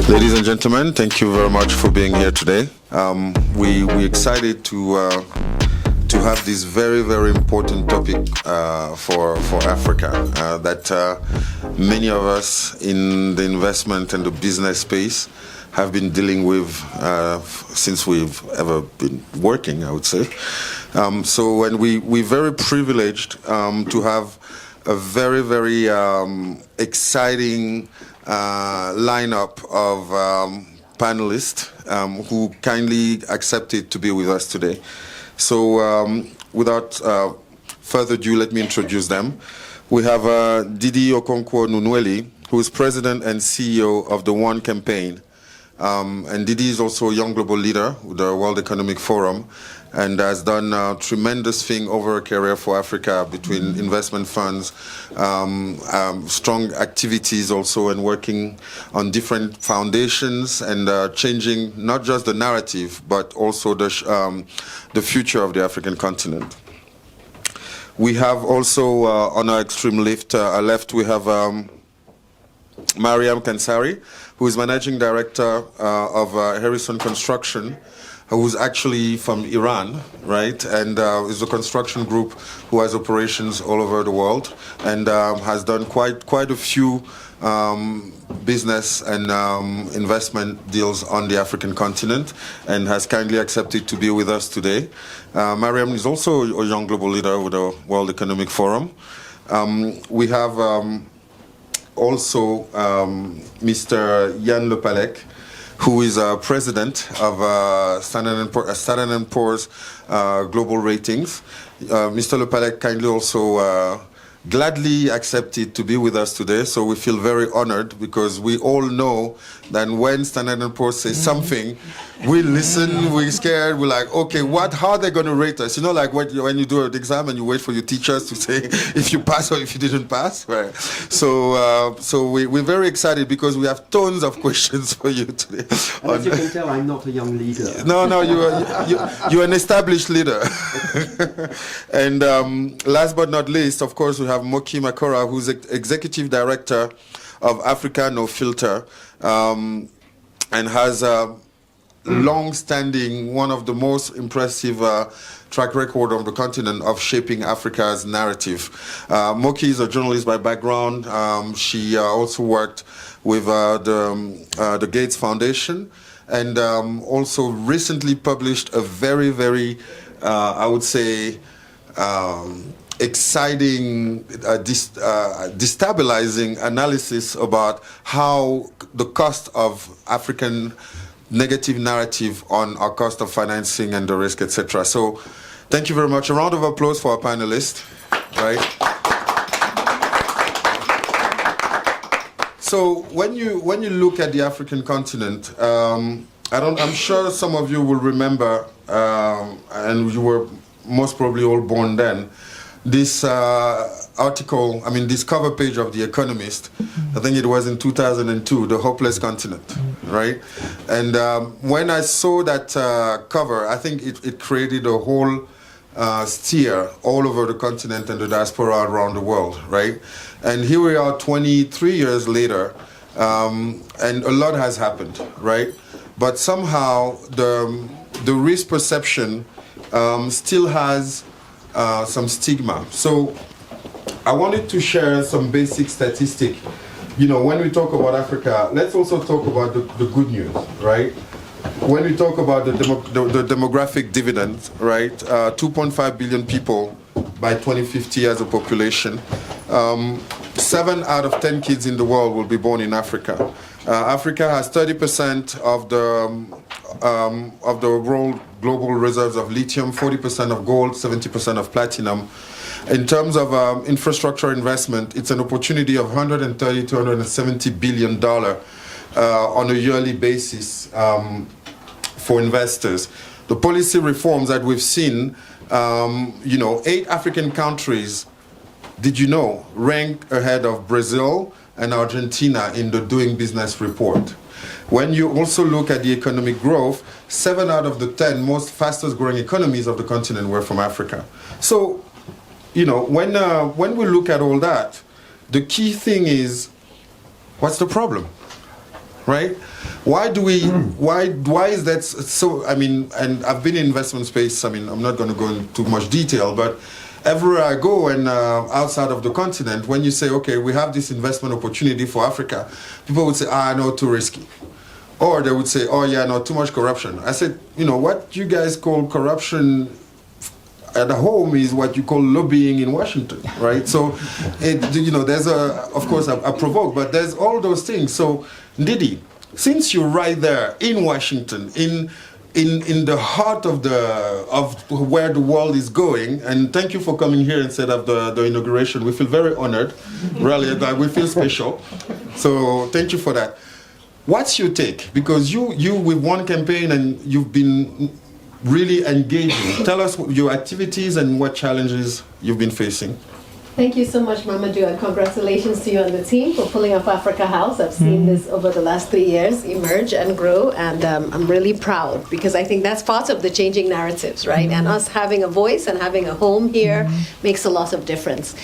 Ladies and gentlemen, thank you very much for being here today. We're excited to have this very, very important topic for Africa that many of us in the investment and the business space have been dealing with since we've ever been working, I would say. So we're very privileged to have a very, very exciting lineup of panelists who kindly accepted to be with us today. So without further ado, let me introduce them. We have Didi Okonkwo Nunweli, who is president and CEO of the One Campaign. And Didi is also a young global leader with the World Economic Forum and has done a tremendous thing over a career for Africa between investment funds, strong activities also, and working on different foundations and changing not just the narrative, but also the future of the African continent. We have also on our extreme left, we have Mariam Kansari, who is managing director of Harrison Construction, who's actually from Iran, right? And is a construction group who has operations all over the world and has done quite a few business and investment deals on the African continent and has kindly accepted to be with us today. Mariam is also a young global leader with the World Economic Forum. We have also Mr. Lopalek, who is president of Standard & Poor's Global Ratings. Mr. Lopalek kindly also gladly accepted to be with us today, so we feel very honored because we all know that when Standard & Poor's says something, we listen, we're scared, we're like, okay, how are they going to rate us? You know, like when you do an exam and you wait for your teachers to say if you pass or if you didn't pass, right? So we're very excited because we have tons of questions for you today. And as you can tell, I'm not a young leader. No, you're an established leader. And last but not least, of course, we have Moki Makora, who's executive director of Africa No Filter, and has long-standing, one of the most impressive track record on the continent of shaping Africa's narrative. Moki is a journalist by background. She also worked with the Gates Foundation and also recently published a very, very, I would say, exciting, destabilizing analysis about how the cost of African negative narrative on our cost of financing and the risk, etc. So thank you very much. A round of applause for our panelists, right? So when you look at the African continent, I'm sure some of you will remember, and you were most probably all born then, this article, this cover page of The Economist, I think it was in 2002, The Hopeless Continent, right? And when I saw that cover, I think it created a whole stir all over the continent and the diaspora around the world, right? And here we are 23 years later, and a lot has happened, right? But somehow the risk perception still has some stigma. So I wanted to share some basic statistic. You know, when we talk about Africa, let's also talk about the good news, right? When we talk about the demographic dividend, right? 2.5 billion people by 2050 as a population. 7 out of 10 kids in the world will be born in Africa. Africa has 30% of the world global reserves of lithium, 40% of gold, 70% of platinum. In terms of infrastructure investment, it's an opportunity of $130 to $170 billion on a yearly basis for investors. The policy reforms that we've seen, 8 African countries, did you know, rank ahead of Brazil and Argentina in the Doing Business report. When you also look at the economic growth, 7 out of the 10 most fastest growing economies of the continent were from Africa. So, when we look at all that, the key thing is What's the problem? Right? Why do we? Why is that so? I mean, and I've been in investment space. I mean, I'm not going to go into too much detail, but everywhere I go and outside of the continent, when you say, okay, we have this investment opportunity for Africa, people would say, no, too risky. Or they would say, oh yeah, no, too much corruption. I said, what you guys call corruption at home is what you call lobbying in Washington, right? So, there's of course, I provoke, but there's all those things. So, Didi, since you're right there in Washington, in the heart of where the world is going, and thank you for coming here instead of the inauguration. We feel very honored, really, that we feel special. So, thank you for that. What's your take? Because you with one campaign and you've been really engaging. Tell us your activities and what challenges you've been facing. Thank you so much, Mamadou, and congratulations to you and the team for pulling off Africa House. I've seen this over the last 3 years emerge and grow, and I'm really proud because I think that's part of the changing narratives, right? And us having a voice and having a home here makes a lot of difference.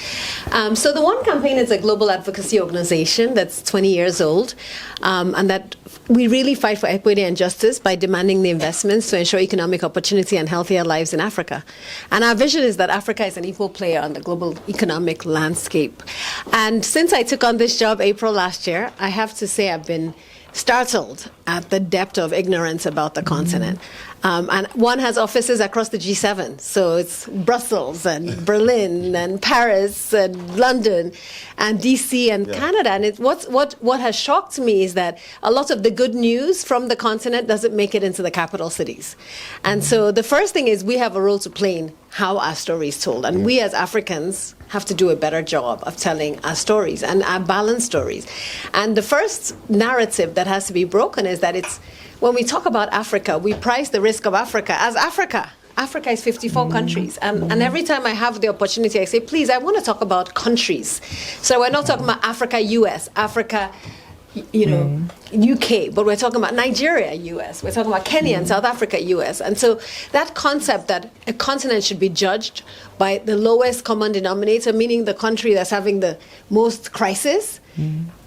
So the One Campaign is a global advocacy organization that's 20 years old, and that we really fight for equity and justice by demanding the investments to ensure economic opportunity and healthier lives in Africa. And our vision is that Africa is an equal player on the global economic landscape. And since I took on this job April last year, I have to say I've been startled at the depth of ignorance about the continent. And one has offices across the G7, so it's Brussels and Berlin and Paris and London and DC and Canada. And what has shocked me is that a lot of the good news from the continent doesn't make it into the capital cities. And so the first thing is we have a role to play in how our story is told. And we as Africans have to do a better job of telling our stories and our balanced stories. And the first narrative that has to be broken is that when we talk about Africa, we price the risk of Africa as Africa. Africa is 54 countries. And every time I have the opportunity, I say, please, I want to talk about countries. So we're not talking about Africa, US, Africa, UK, but we're talking about Nigeria, US. We're talking about Kenya and South Africa, US. And so that concept that a continent should be judged by the lowest common denominator, meaning the country that's having the most crisis,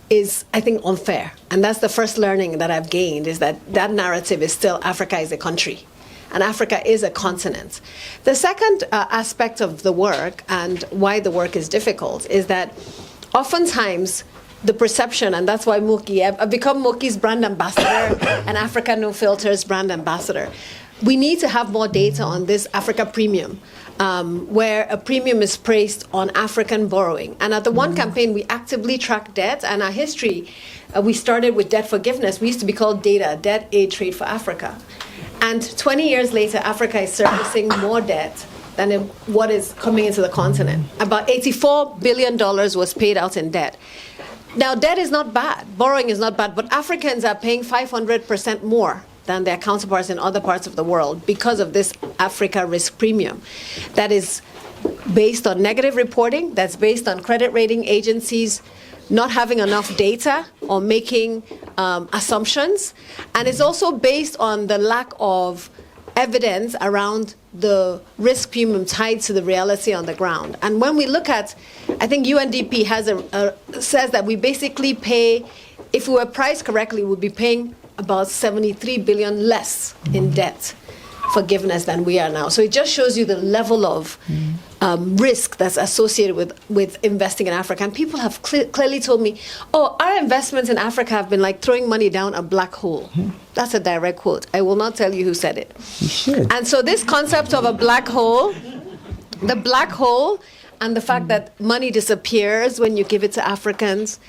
is, I think, unfair. And that's the first learning that I've gained, is that narrative is still Africa is a country. And Africa is a continent. The second aspect of the work, and why the work is difficult, is that oftentimes the perception, and that's why Moki, I've become Moki's brand ambassador and Africa No Filters brand ambassador. We need to have more data on this Africa premium, where a premium is placed on African borrowing. And at the One Campaign, we actively track debt, and our history, we started with debt forgiveness. We used to be called DATA, Debt Aid Trade for Africa. And 20 years later, Africa is servicing more debt than what is coming into the continent. About $84 billion was paid out in debt. Now, debt is not bad, borrowing is not bad, but Africans are paying 500% more than their counterparts in other parts of the world because of this Africa risk premium that is based on negative reporting, that's based on credit rating agencies not having enough data or making assumptions, and it's also based on the lack of evidence around the risk premium tied to the reality on the ground. And when we look at, I think UNDP says that we basically pay, if we were priced correctly, we'd be paying about 73 billion less in debt forgiveness than we are now. So it just shows you the level of risk that's associated with investing in Africa. And people have clearly told me, our investments in Africa have been like throwing money down a black hole. That's a direct quote. I will not tell you who said it. You should. And so this concept of a black hole, the black hole and the fact that money disappears when you give it to Africans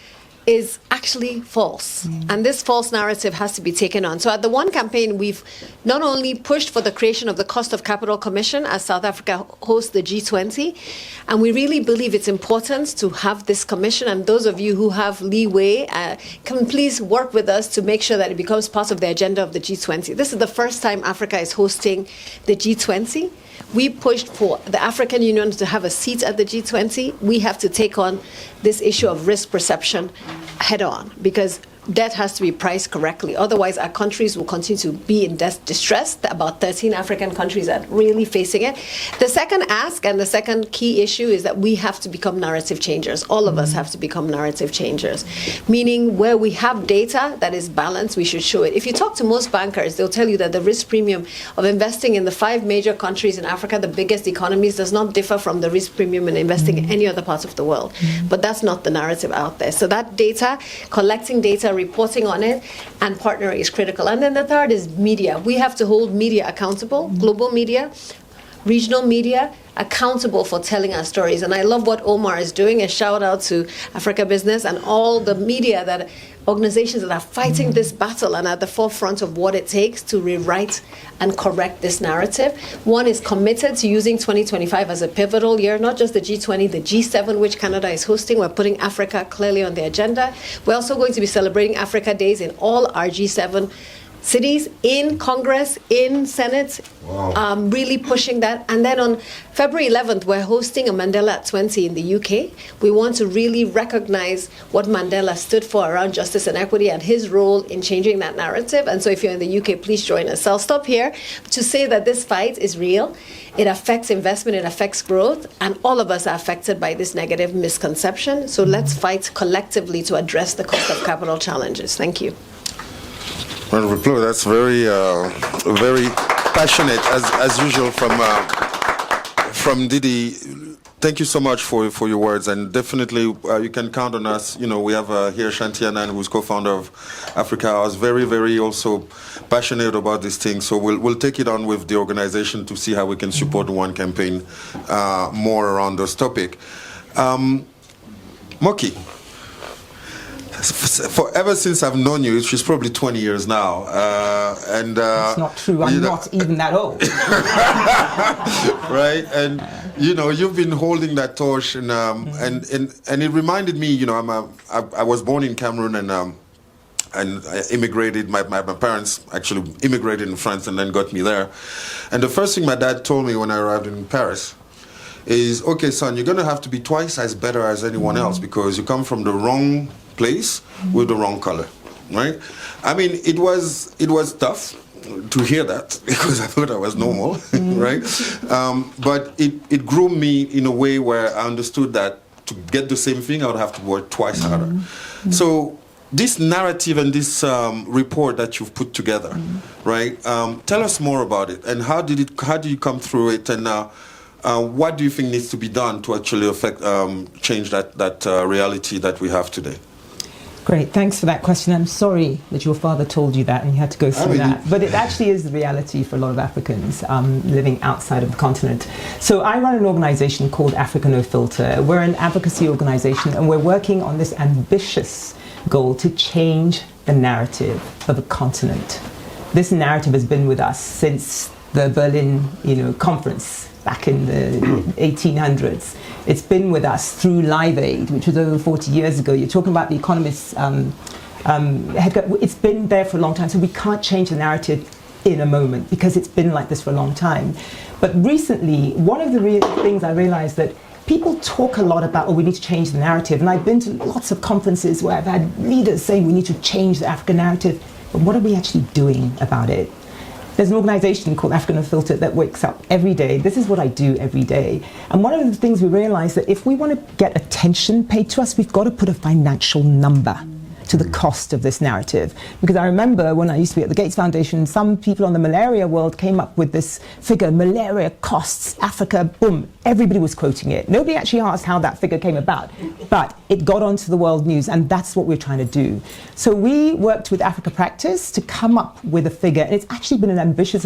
is actually false. And this false narrative has to be taken on. So at the One Campaign, we've not only pushed for the creation of the Cost of Capital Commission as South Africa hosts the G20, and we really believe it's important to have this commission, and those of you who have leeway can please work with us to make sure that it becomes part of the agenda of the G20. This is the first time Africa is hosting the G20. We pushed for the African Union to have a seat at the G20. We have to take on this issue of risk perception head on, because debt has to be priced correctly. Otherwise, our countries will continue to be in distress. About 13 African countries are really facing it. The second ask and the second key issue is that we have to become narrative changers. All of us have to become narrative changers, meaning where we have data that is balanced, we should show it. If you talk to most bankers, they'll tell you that the risk premium of investing in the 5 major countries in Africa, the biggest economies, does not differ from the risk premium in investing in any other parts of the world. But that's not the narrative out there. So that data, collecting data, reporting on it, and partnering is critical. And then the third is media. We have to hold media accountable, global media, regional media, accountable for telling our stories. And I love what Omar is doing. A shout out to Africa Business and all the media, that organizations that are fighting this battle and at the forefront of what it takes to rewrite and correct this narrative. One is committed to using 2025 as a pivotal year, not just the G20, the G7, which Canada is hosting. We're putting Africa clearly on the agenda. We're also going to be celebrating Africa Days in all our G7 cities, in Congress, in Senate, really pushing that. And then on February 11th, we're hosting a Mandela at 20 in the UK. We want to really recognize what Mandela stood for around justice and equity and his role in changing that narrative. And so if you're in the UK, please join us. So I'll stop here to say that this fight is real. It affects investment, it affects growth, and all of us are affected by this negative misconception. So let's fight collectively to address the cost of capital challenges. Thank you. Well, that's very, very passionate, as usual, from Didi. Thank you so much for your words, and definitely you can count on us. You know, we have here Shantianan, who's co-founder of Africa House, very, very also passionate about this thing. So we'll take it on with the organization to see how we can support the One campaign more around this topic. Moki. Ever since I've known you, she's probably 20 years now, and it's not true. I'm not even that old. Right, and you know, you've been holding that torch, and it reminded me. You know, I was born in Cameroon, and I immigrated. My parents actually immigrated in France and then got me there. And the first thing my dad told me when I arrived in Paris is, "Okay, son, you're going to have to be twice as better as anyone else because you come from the wrong place with the wrong color," right? I mean, it was tough to hear that because I thought I was normal, right? But it grew me in a way where I understood that to get the same thing, I would have to work twice harder. So this narrative and this report that you've put together, right? Tell us more about it, and how did you come through it, and what do you think needs to be done to actually change that reality that we have today? Great, thanks for that question. I'm sorry that your father told you that and you had to go through that. But it actually is the reality for a lot of Africans living outside of the continent. So I run an organization called Africa No Filter. We're an advocacy organization, and we're working on this ambitious goal to change the narrative of a continent. This narrative has been with us since the Berlin, conference back in the 1800s. It's been with us through Live Aid, which was over 40 years ago. You're talking about the Economist's it's been there for a long time, so we can't change the narrative in a moment because it's been like this for a long time. But recently, one of the things I realized that people talk a lot about, we need to change the narrative. And I've been to lots of conferences where I've had leaders saying we need to change the African narrative. But what are we actually doing about it? There's an organization called Africa No Filter that wakes up every day. This is what I do every day. And one of the things we realize that if we want to get attention paid to us, we've got to put a financial number to the cost of this narrative. Because I remember when I used to be at the Gates Foundation, some people on the malaria world came up with this figure, malaria costs Africa, boom, everybody was quoting it. Nobody actually asked how that figure came about, but it got onto the world news, and that's what we're trying to do. So we worked with Africa Practice to come up with a figure, and it's actually been an ambition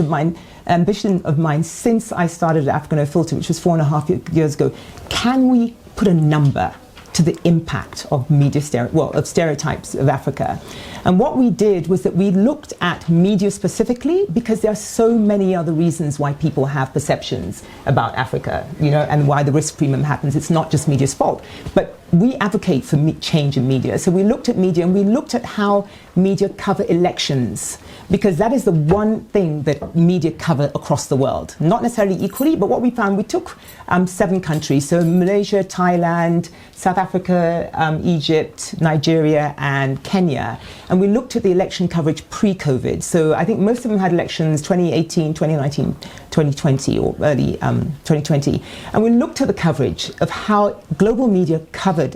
of mine since I started at Africa No Filter, which was 4.5 years ago. Can we put a number to the impact of media stereotypes of Africa? And what we did was that we looked at media specifically because there are so many other reasons why people have perceptions about Africa, and why the risk premium happens. It's not just media's fault. But we advocate for change in media. So we looked at media and we looked at how media cover elections, because that is the one thing that media cover across the world. Not necessarily equally, but what we found, we took 7 countries, so Malaysia, Thailand, South Africa, Egypt, Nigeria, and Kenya. And we looked at the election coverage pre-COVID. So I think most of them had elections 2018, 2019, 2020, or early 2020. And we looked at the coverage of how global media covered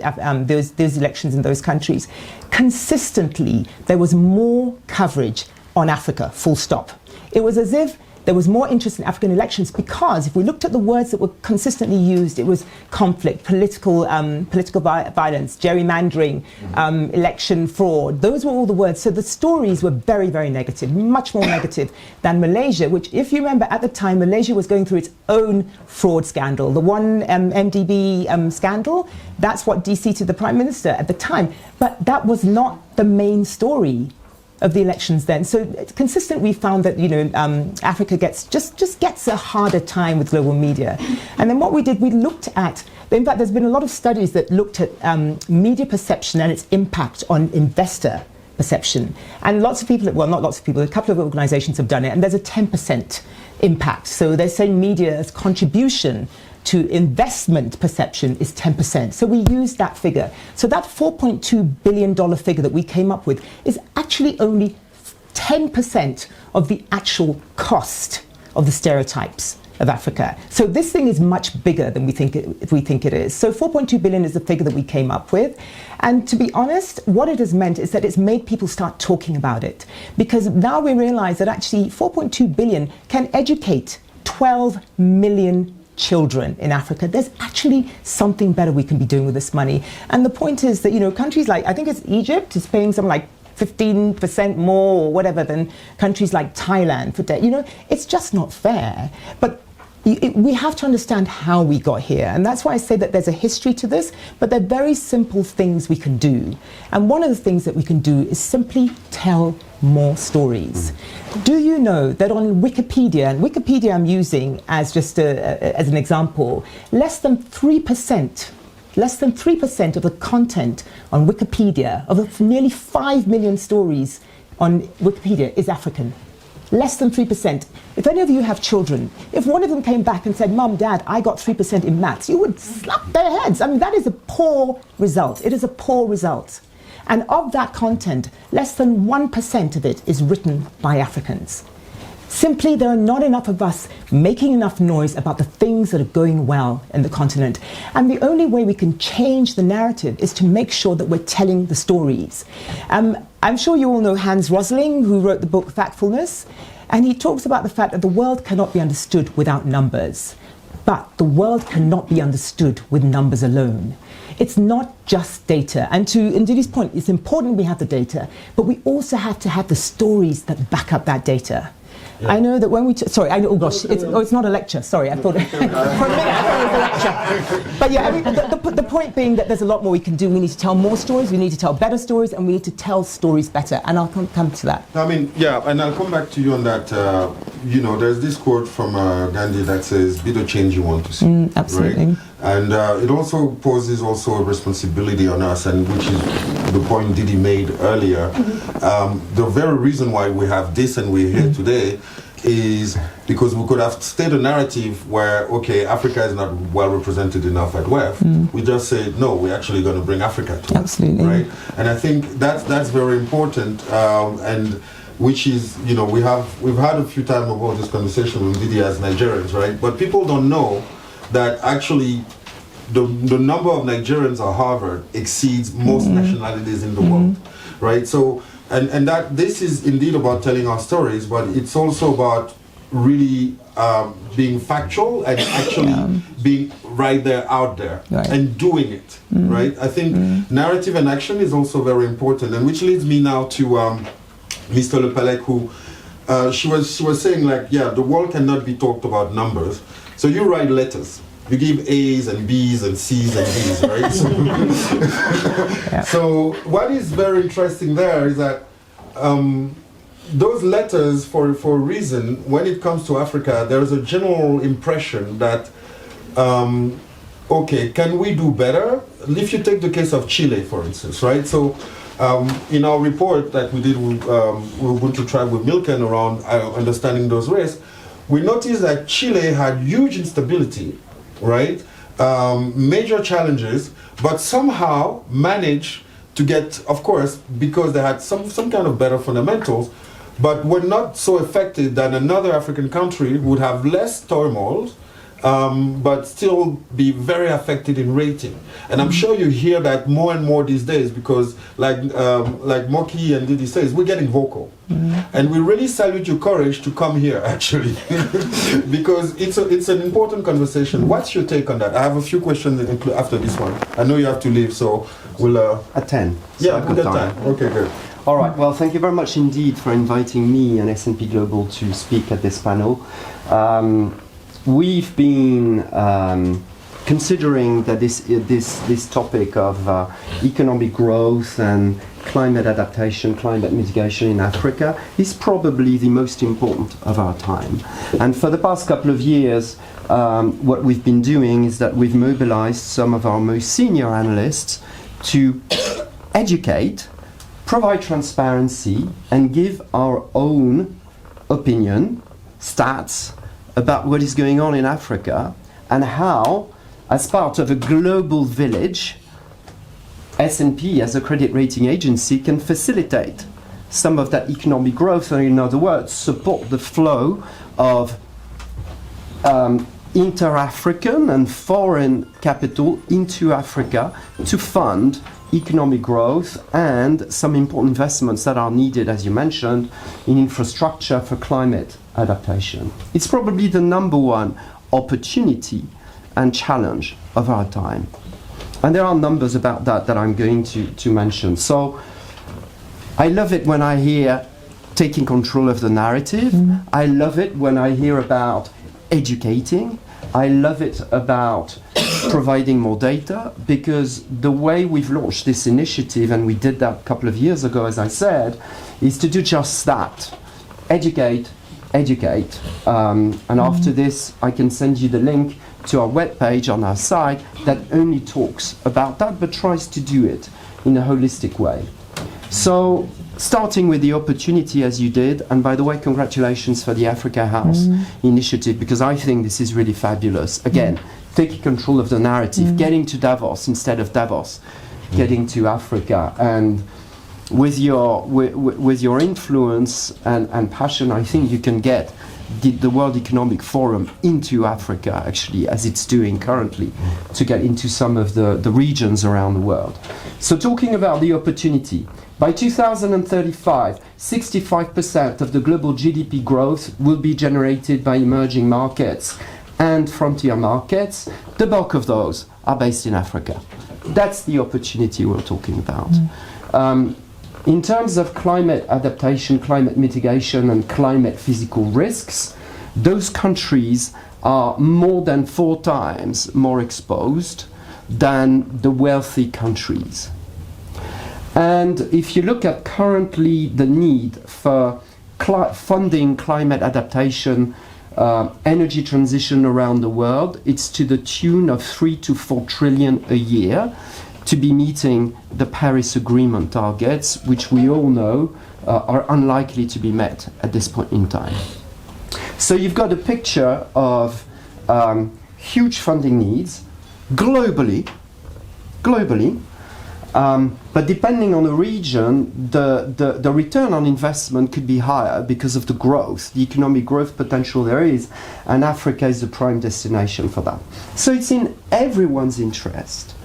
those elections in those countries. Consistently, there was more coverage on Africa, full stop. It was as if there was more interest in African elections, because if we looked at the words that were consistently used, it was conflict, political violence, gerrymandering, election fraud. Those were all the words. So the stories were very, very negative, much more negative than Malaysia, which, if you remember, at the time, Malaysia was going through its own fraud scandal. The one MDB scandal, that's what de-seated the Prime Minister at the time. But that was not the main story of the elections then. So it's consistent, we found that, Africa just gets a harder time with global media. And then what we did, we looked at, in fact, there's been a lot of studies that looked at media perception and its impact on investor perception. And lots of people, well, not lots of people, a couple of organizations have done it, and there's a 10% impact. So they're saying media's contribution to investment perception is 10%. So we used that figure. So that $4.2 billion figure that we came up with is actually only 10% of the actual cost of the stereotypes of Africa. So this thing is much bigger than we think it is. So 4.2 billion is the figure that we came up with. And to be honest, what it has meant is that it's made people start talking about it. Because now we realize that actually 4.2 billion can educate 12 million children in Africa. There's actually something better we can be doing with this money. And the point is that, countries like, I think it's Egypt is paying something like 15% more or whatever than countries like Thailand for debt. It's just not fair. But we have to understand how we got here. And that's why I say that there's a history to this, but they're very simple things we can do. And one of the things that we can do is simply tell more stories. Do you know that on Wikipedia, and Wikipedia I'm using as just as an example, less than 3% of the content on Wikipedia, of nearly 5 million stories on Wikipedia, is African. Less than 3%. If any of you have children, if one of them came back and said, Mum, Dad, I got 3% in maths, you would slap their heads. I mean, that is a poor result. It is a poor result. And of that content, less than 1% of it is written by Africans. Simply, there are not enough of us making enough noise about the things that are going well in the continent. And the only way we can change the narrative is to make sure that we're telling the stories. I'm sure you all know Hans Rosling, who wrote the book Factfulness, and he talks about the fact that the world cannot be understood without numbers, but the world cannot be understood with numbers alone. It's not just data. And to Didi's point, it's important we have the data, but we also have to have the stories that back up that data. Yeah. I know that when we sorry, I know. Oh gosh, it's not a lecture. Sorry, I thought for a minute I thought it was a lecture. But yeah, I mean, the point being that there's a lot more we can do. We need to tell more stories. We need to tell better stories, and we need to tell stories better. And I'll come to that. I mean, yeah, and I'll come back to you on that. There's this quote from Gandhi that says, "Be the change you want to see." Absolutely. Right? And it also poses a responsibility on us, and which is the point Didi made earlier. The very reason why we have this and we're here today is because we could have stayed a narrative where, okay, Africa is not well represented enough at WEF. We just said, no, we're actually going to bring Africa to Absolutely. It, right? And I think that's very important, and which is, we've had a few times about this conversation with Didi as Nigerians, right? But people don't know that actually the number of Nigerians at Harvard exceeds most nationalities in the world, right? So, and that this is indeed about telling our stories, but it's also about really being factual and actually being right there, out there, and doing it, right? I think narrative and action is also very important, and which leads me now to Mr. Lopalek, who she was saying, like, the world cannot be talked about numbers. So you write letters. You give A's and B's and C's and D's, right? So what is very interesting there is that those letters, for a reason, when it comes to Africa, there is a general impression that, okay, can we do better? if you take the case of Chile, for instance, right? So in our report that we did with Ubuntu Tribe with Milken around understanding those risks, we noticed that Chile had huge instability, right? Major challenges, but somehow managed to get, of course, because they had some kind of better fundamentals, but were not so affected that another African country would have less turmoil, but still be very affected in rating. And I'm sure you hear that more and more these days because, like Moki and Didi says, we're getting vocal. And we really salute your courage to come here, actually, because it's an important conversation. What's your take on that? I have a few questions after this one. I know you have to leave, so we'll... At 10. Yeah, at that time. Okay, good. All right, well, thank you very much indeed for inviting me and S&P Global to speak at this panel. We've been considering that this topic of economic growth and climate adaptation, climate mitigation in Africa is probably the most important of our time. And for the past couple of years, what we've been doing is that we've mobilized some of our most senior analysts to educate, provide transparency, and give our own opinion, stats, about what is going on in Africa and how, as part of a global village, S&P as a credit rating agency can facilitate some of that economic growth, and in other words, support the flow of inter-African and foreign capital into Africa to fund economic growth and some important investments that are needed, as you mentioned, in infrastructure for climate adaptation. It's probably the number one opportunity and challenge of our time. And there are numbers about that I'm going to mention. So I love it when I hear taking control of the narrative. I love it when I hear about educating. I love it about providing more data, because the way we've launched this initiative, and we did that a couple of years ago, as I said, is to do just that. Educate. And after this, I can send you the link to our webpage on our site that only talks about that, but tries to do it in a holistic way. So, starting with the opportunity, as you did, and by the way, congratulations for the Africa House initiative, because I think this is really fabulous. Again, taking control of the narrative, getting to Davos instead of Davos, getting to Africa, and with your influence and passion, I think you can get the World Economic Forum into Africa, actually, as it's doing currently, to get into some of the regions around the world. So talking about the opportunity, by 2035, 65% of the global GDP growth will be generated by emerging markets and frontier markets. The bulk of those are based in Africa. That's the opportunity we're talking about. In terms of climate adaptation, climate mitigation, and climate physical risks, those countries are more than 4 times more exposed than the wealthy countries. And if you look at currently the need for funding climate adaptation, energy transition around the world, it's to the tune of 3 to 4 trillion a year to be meeting the Paris Agreement targets, which we all know are unlikely to be met at this point in time. So you've got a picture of huge funding needs globally, but depending on the region, the return on investment could be higher because of the growth, the economic growth potential there is, and Africa is the prime destination for that. So it's in everyone's interest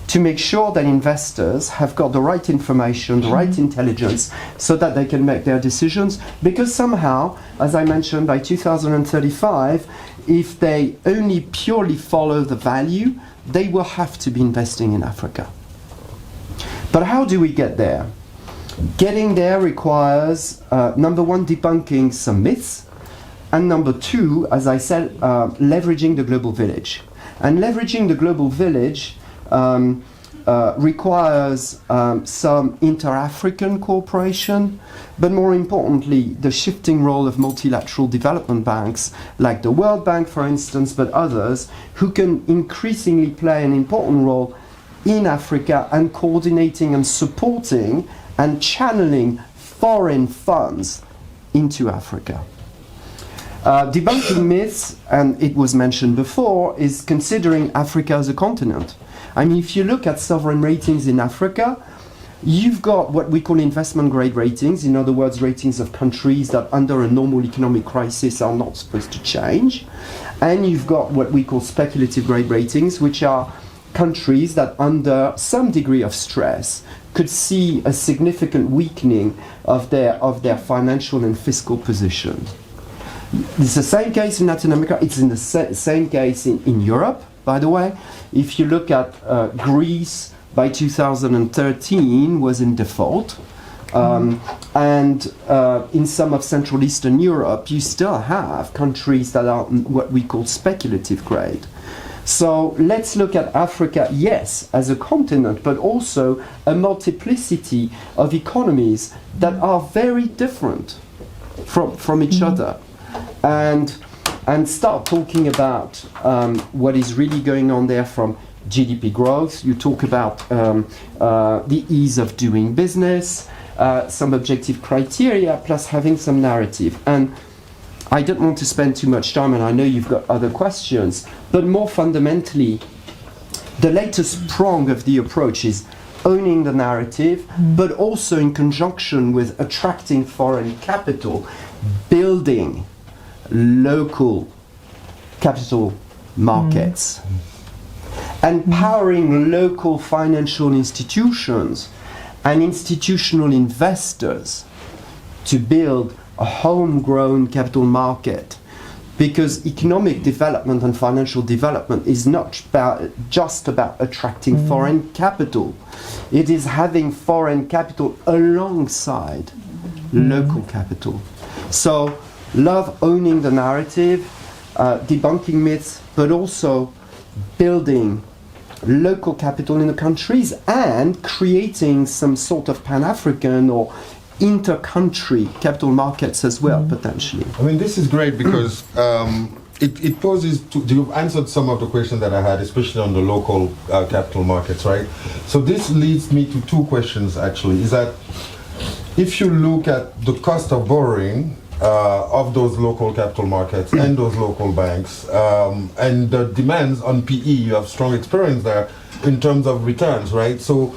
to make sure that investors have got the right information, the right intelligence, so that they can make their decisions, because somehow, as I mentioned, by 2035, if they only purely follow the value, they will have to be investing in Africa. But how do we get there? Getting there requires, number one, debunking some myths, and number two, as I said, leveraging the global village. And leveraging the global village requires some inter-African cooperation, but more importantly, the shifting role of multilateral development banks, like the World Bank, for instance, but others, who can increasingly play an important role in Africa and coordinating and supporting and channeling foreign funds into Africa. Debunking myths, and it was mentioned before, is considering Africa as a continent. I mean, if you look at sovereign ratings in Africa, you've got what we call investment grade ratings, in other words, ratings of countries that under a normal economic crisis are not supposed to change. And you've got what we call speculative grade ratings, which are countries that under some degree of stress could see a significant weakening of their financial and fiscal position. It's the same case in Latin America. It's in the same case in Europe, by the way. If you look at Greece, by 2013 was in default. And in some of Central Eastern Europe, you still have countries that are what we call speculative grade. So let's look at Africa, yes, as a continent, but also a multiplicity of economies that are very different from each other. And start talking about what is really going on there from GDP growth. You talk about the ease of doing business, some objective criteria, plus having some narrative. And I don't want to spend too much time, and I know you've got other questions, but more fundamentally, the latest prong of the approach is owning the narrative, but also in conjunction with attracting foreign capital, building local capital markets, empowering local financial institutions and institutional investors to build a homegrown capital market, because economic development and financial development is not just about attracting foreign capital. It is having foreign capital alongside local capital. So love owning the narrative, debunking myths, but also building local capital in the countries and creating some sort of Pan-African or inter-country capital markets as well, potentially. I mean, this is great because it poses, you've answered some of the questions that I had, especially on the local capital markets, right? So this leads me to two questions, actually, is that if you look at the cost of borrowing of those local capital markets and those local banks, and the demands on PE, you have strong experience there in terms of returns, right? So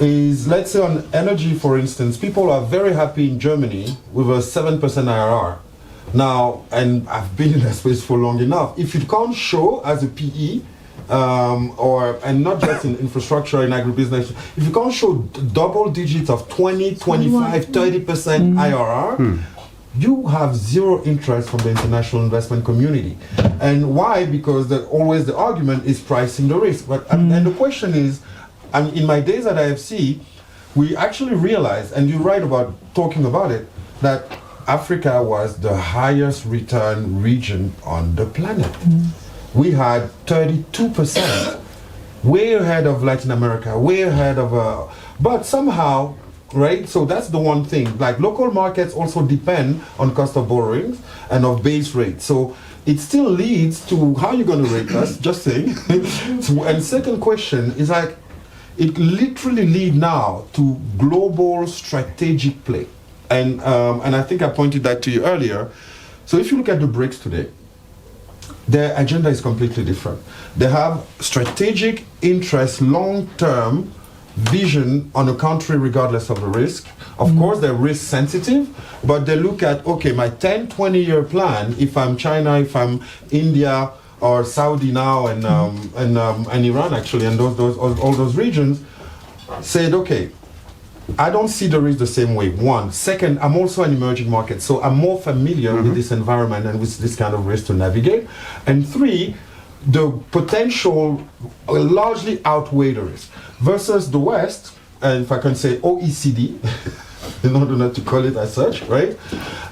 let's say on energy, for instance, people are very happy in Germany with a 7% IRR. Now, and I've been in that space for long enough, if you can't show as a PE, and not just in infrastructure and agribusiness, if you can't show double digits of 20, 25, 30% IRR, you have zero interest from the international investment community. And why? Because always the argument is pricing the risk. But and the question is, in my days at IFC, we actually realized, and you're right about talking about it, that Africa was the highest return region on the planet. We had 32%, way ahead of Latin America, way ahead of, but somehow, right, so that's the one thing, like local markets also depend on cost of borrowings and of base rates. So it still leads to how you're going to rate us, just saying. And second question is like, it literally leads now to global strategic play. And I think I pointed that to you earlier. So if you look at the BRICS today, their agenda is completely different. They have strategic interest, long-term vision on a country regardless of the risk. Of course, they're risk sensitive, but they look at, okay, my 10, 20-year plan, if I'm China, if I'm India, or Saudi now, and Iran actually, and all those regions, said, okay, I don't see the risk the same way. One. Second, I'm also an emerging market, so I'm more familiar with this environment and with this kind of risk to navigate. And three, the potential largely outweigh the risk. Versus the West, and if I can say OECD, in order not to call it as such, right,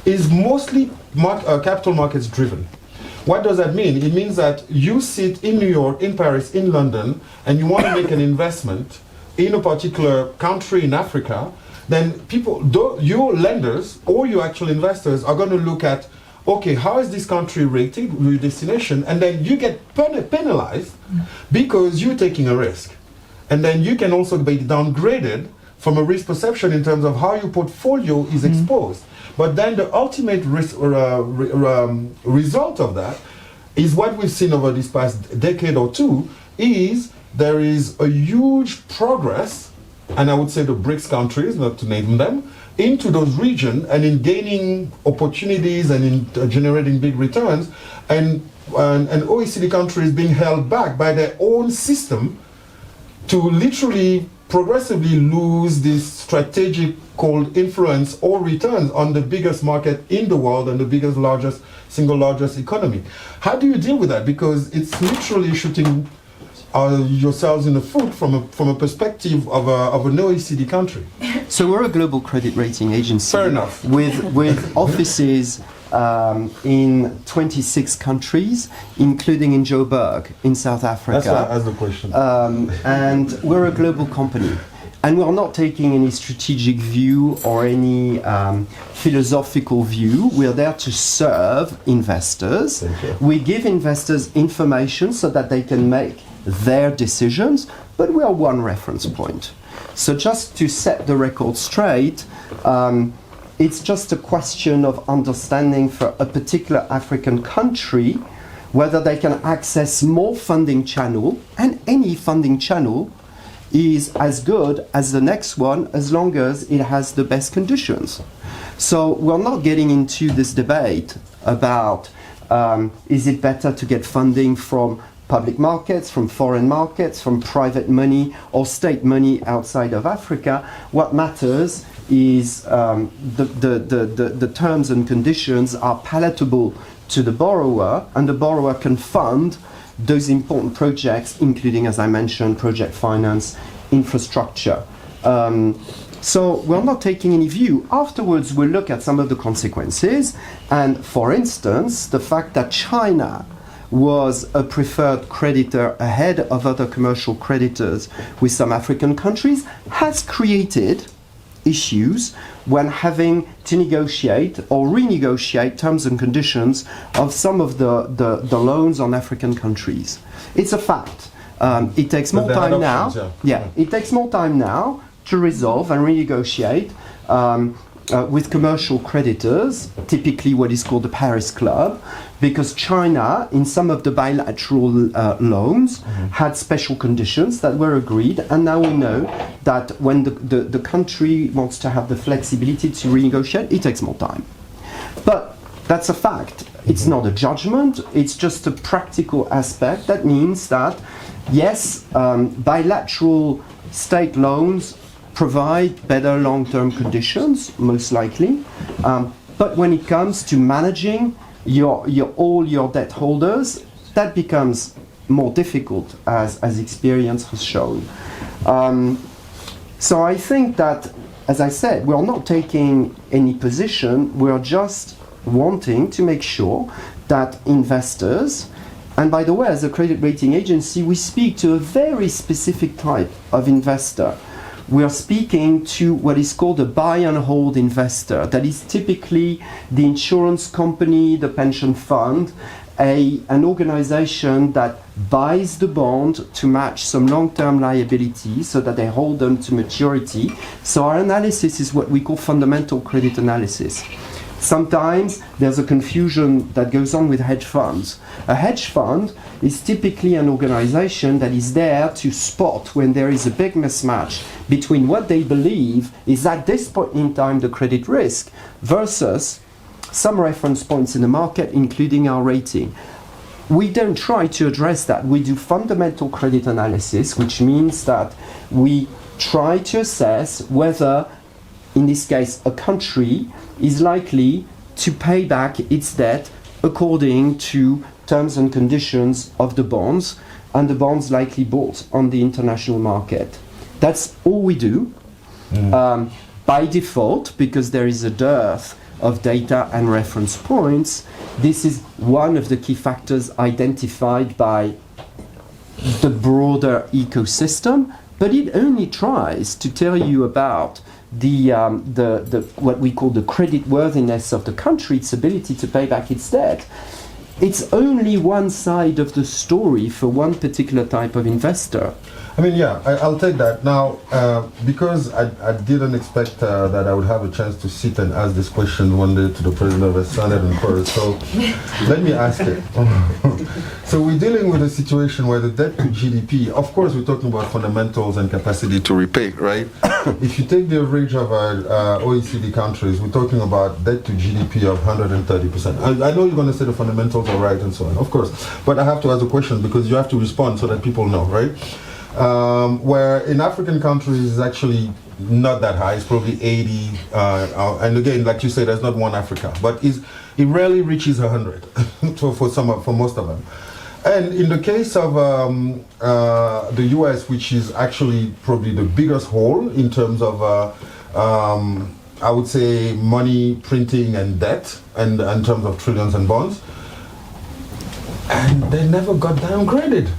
is mostly capital markets driven. What does that mean? It means that you sit in New York, in Paris, in London, and you want to make an investment in a particular country in Africa, then people, your lenders or your actual investors are going to look at, okay, how is this country rated, your destination, and then you get penalized because you're taking a risk. and then you can also be downgraded from a risk perception in terms of how your portfolio is exposed. But then the ultimate risk result of that is what we've seen over this past decade or two, is there is a huge progress, and I would say the BRICS countries, not to name them, into those regions and in gaining opportunities and in generating big returns, and OECD countries being held back by their own system to literally progressively lose this strategic called influence or returns on the biggest market in the world and the biggest, single largest economy. How do you deal with that? Because it's literally shooting yourselves in the foot from a perspective of an OECD country. So we're a global credit rating agency. Fair enough. With offices in 26 countries, including in Joburg in South Africa. That's the question. And we're a global company. And we're not taking any strategic view or any philosophical view. We're there to serve investors. We give investors information so that they can make their decisions, but we are one reference point. So just to set the record straight, it's just a question of understanding for a particular African country whether they can access more funding channel, and any funding channel is as good as the next one as long as it has the best conditions. So we're not getting into this debate about is it better to get funding from public markets, from foreign markets, from private money or state money outside of Africa. What matters is the terms and conditions are palatable to the borrower, and the borrower can fund those important projects, including, as I mentioned, project finance, infrastructure. So we're not taking any view. Afterwards, we'll look at some of the consequences. And for instance, the fact that China was a preferred creditor ahead of other commercial creditors with some African countries has created issues when having to negotiate or renegotiate terms and conditions of some of the loans on African countries. It's a fact. It takes more time now. It takes more time now to resolve and renegotiate with commercial creditors, typically what is called the Paris Club, because China, in some of the bilateral loans, had special conditions that were agreed, and now we know that when the country wants to have the flexibility to renegotiate, it takes more time. But that's a fact. It's not a judgment, it's just a practical aspect. That means that, yes, bilateral state loans provide better long-term conditions, most likely. But when it comes to managing all your debt holders, that becomes more difficult, as experience has shown. So I think that, as I said, we're not taking any position. We're just wanting to make sure that investors, and by the way, as a credit rating agency, we speak to a very specific type of investor. We are speaking to what is called a buy and hold investor. That is typically the insurance company, the pension fund, an organization that buys the bond to match some long-term liabilities so that they hold them to maturity. So our analysis is what we call fundamental credit analysis. Sometimes there's a confusion that goes on with hedge funds. A hedge fund is typically an organization that is there to spot when there is a big mismatch between what they believe is at this point in time the credit risk versus some reference points in the market, including our rating. We don't try to address that. We do fundamental credit analysis, which means that we try to assess whether, in this case, a country is likely to pay back its debt according to terms and conditions of the bonds, and the bonds likely bought on the international market. That's all we do. By default, because there is a dearth of data and reference points, this is one of the key factors identified by the broader ecosystem, but it only tries to tell you about the what we call the credit worthiness of the country, its ability to pay back its debt. It's only one side of the story for one particular type of investor. I mean, yeah, I'll take that. Now, because I didn't expect that I would have a chance to sit and ask this question one day to the president of the Senate and Congress, so let me ask it. So we're dealing with a situation where the debt to GDP, of course we're talking about fundamentals and capacity to repay, right? If you take the average of OECD countries, we're talking about debt to GDP of 130%. I know you're going to say the fundamentals are right and so on, of course, but I have to ask a question because you have to respond so that people know, right? Where in African countries it's actually not that high, it's probably 80, and again, like you say, there's not one Africa, but it rarely reaches 100 for most of them. And in the case of the US, which is actually probably the biggest hole in terms of, I would say, money printing and debt, and in terms of trillions and bonds, and they never got downgraded.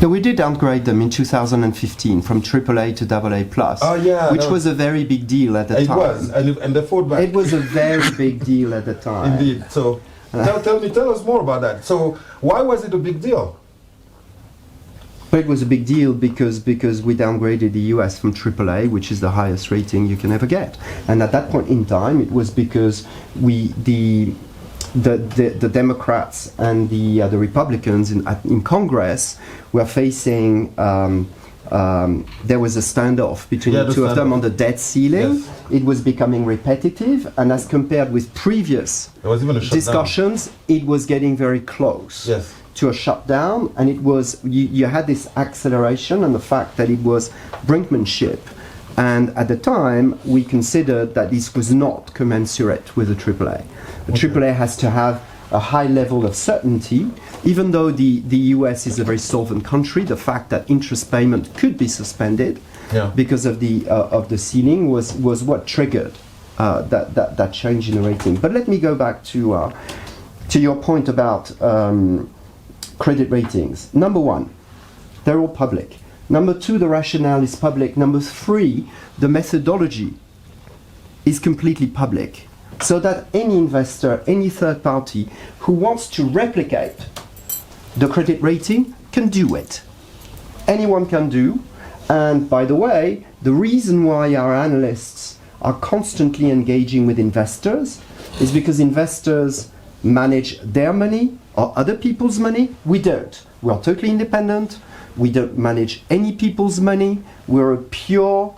No, we did downgrade them in 2015 from AAA to AA+. Oh, yeah, which was a very big deal at the time. It was, and they fought back. It was a very big deal at the time. Indeed. So, tell us more about that. So, why was it a big deal? But it was a big deal because we downgraded the US from AAA, which is the highest rating you can ever get. And at that point in time, it was because the Democrats and the Republicans in Congress were facing, there was a standoff between the two of them on the debt ceiling. Yes. It was becoming repetitive, and as compared with previous discussions, it was getting very close to a shutdown, and it was, you had this acceleration and the fact that it was brinkmanship. And at the time, we considered that this was not commensurate with the AAA. The AAA has to have a high level of certainty, even though the US is a very solvent country. The fact that interest payment could be suspended because of the ceiling was what triggered that change in the rating. But let me go back to your point about credit ratings. Number one, they're all public. Number two, the rationale is public. Number three, the methodology is completely public. So that any investor, any third party who wants to replicate the credit rating can do it. Anyone can do. And by the way, the reason why our analysts are constantly engaging with investors is because investors manage their money or other people's money. We don't. We are totally independent. We don't manage any people's money. We're a pure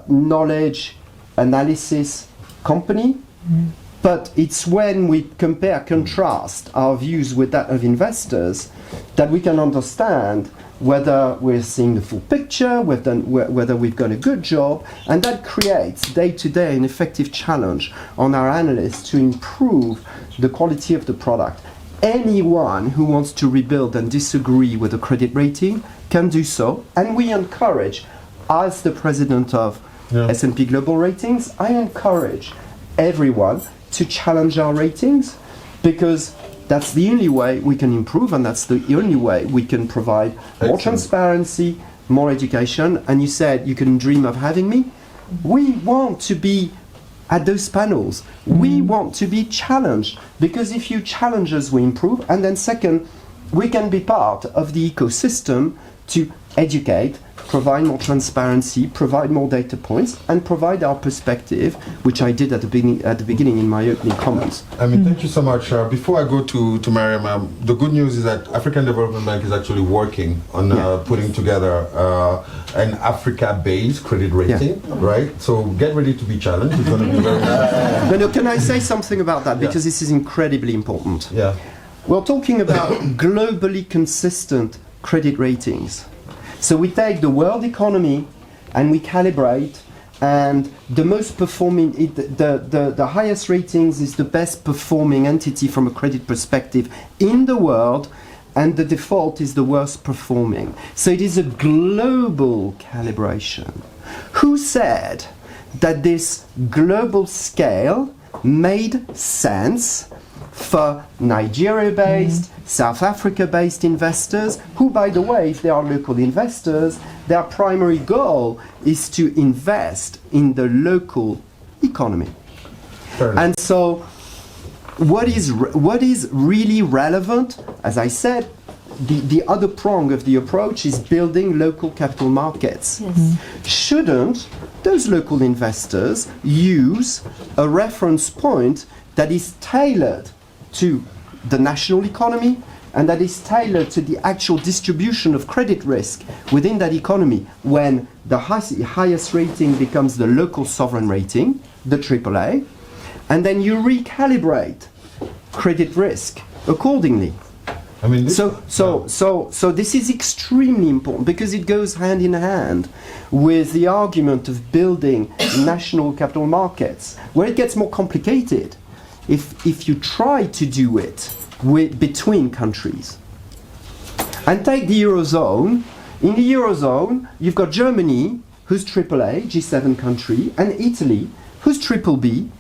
knowledge analysis company. But it's when we contrast our views with that of investors that we can understand whether we're seeing the full picture, whether we've done a good job, and that creates day-to-day an effective challenge on our analysts to improve the quality of the product. Anyone who wants to rebuild and disagree with the credit rating can do so, and we encourage, as the president of S&P Global Ratings, I encourage everyone to challenge our ratings, because that's the only way we can improve, and that's the only way we can provide more transparency, more education. And you said you can dream of having me. We want to be at those panels. We want to be challenged, because if you challenge us, we improve. And then second, we can be part of the ecosystem to educate, provide more transparency, provide more data points, and provide our perspective, which I did at the beginning in my opening comments. I mean, thank you so much. Before I go to Mariam, the good news is that African Development Bank is actually working on putting together an Africa-based credit rating, right? So get ready to be challenged. It's going to be very interesting. No, can I say something about that? Because this is incredibly important. Yeah. We're talking about globally consistent credit ratings. So we take the world economy and we calibrate, and the most performing, the highest ratings is the best performing entity from a credit perspective in the world, and the default is the worst performing. So it is a global calibration. Who said that this global scale made sense for Nigeria-based, South Africa-based investors, who, by the way, if they are local investors, their primary goal is to invest in the local economy. And so what is really relevant, as I said, the other prong of the approach is building local capital markets. Yes. Shouldn't those local investors use a reference point that is tailored to the national economy and that is tailored to the actual distribution of credit risk within that economy, when the highest rating becomes the local sovereign rating, the AAA, and then you recalibrate credit risk accordingly. I mean, so this is extremely important because it goes hand in hand with the argument of building national capital markets, where it gets more complicated if you try to do it between countries. And take the Eurozone. In the Eurozone, you've got Germany, who's AAA, G7 country, and Italy, who's BBB,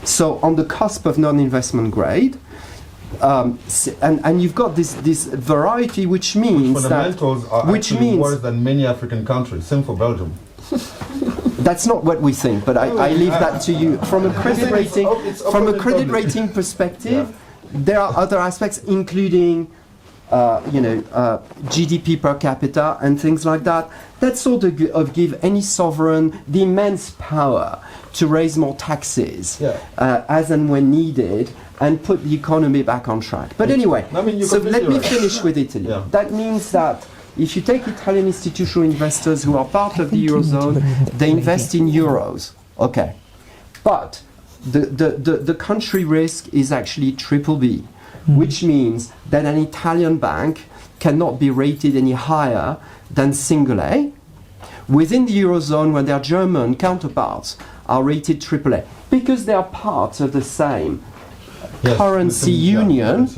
so on the cusp of non-investment grade. And you've got this variety, which means fundamentals that are actually worse than many African countries. Same for Belgium. That's not what we think, but I leave that to you. From a credit rating, rating perspective, there are other aspects, including GDP per capita and things like that. That sort of give any sovereign the immense power to raise more taxes as and when needed, and put the economy back on track. But anyway, so let me finish with Italy. Yeah. That means that if you take Italian institutional investors who are part of the Eurozone, they invest in euros. Okay. But the country risk is actually BBB, which means that an Italian bank cannot be rated any higher than single A. Within the Eurozone, when their German counterparts are rated AAA, because they are part of the same currency union,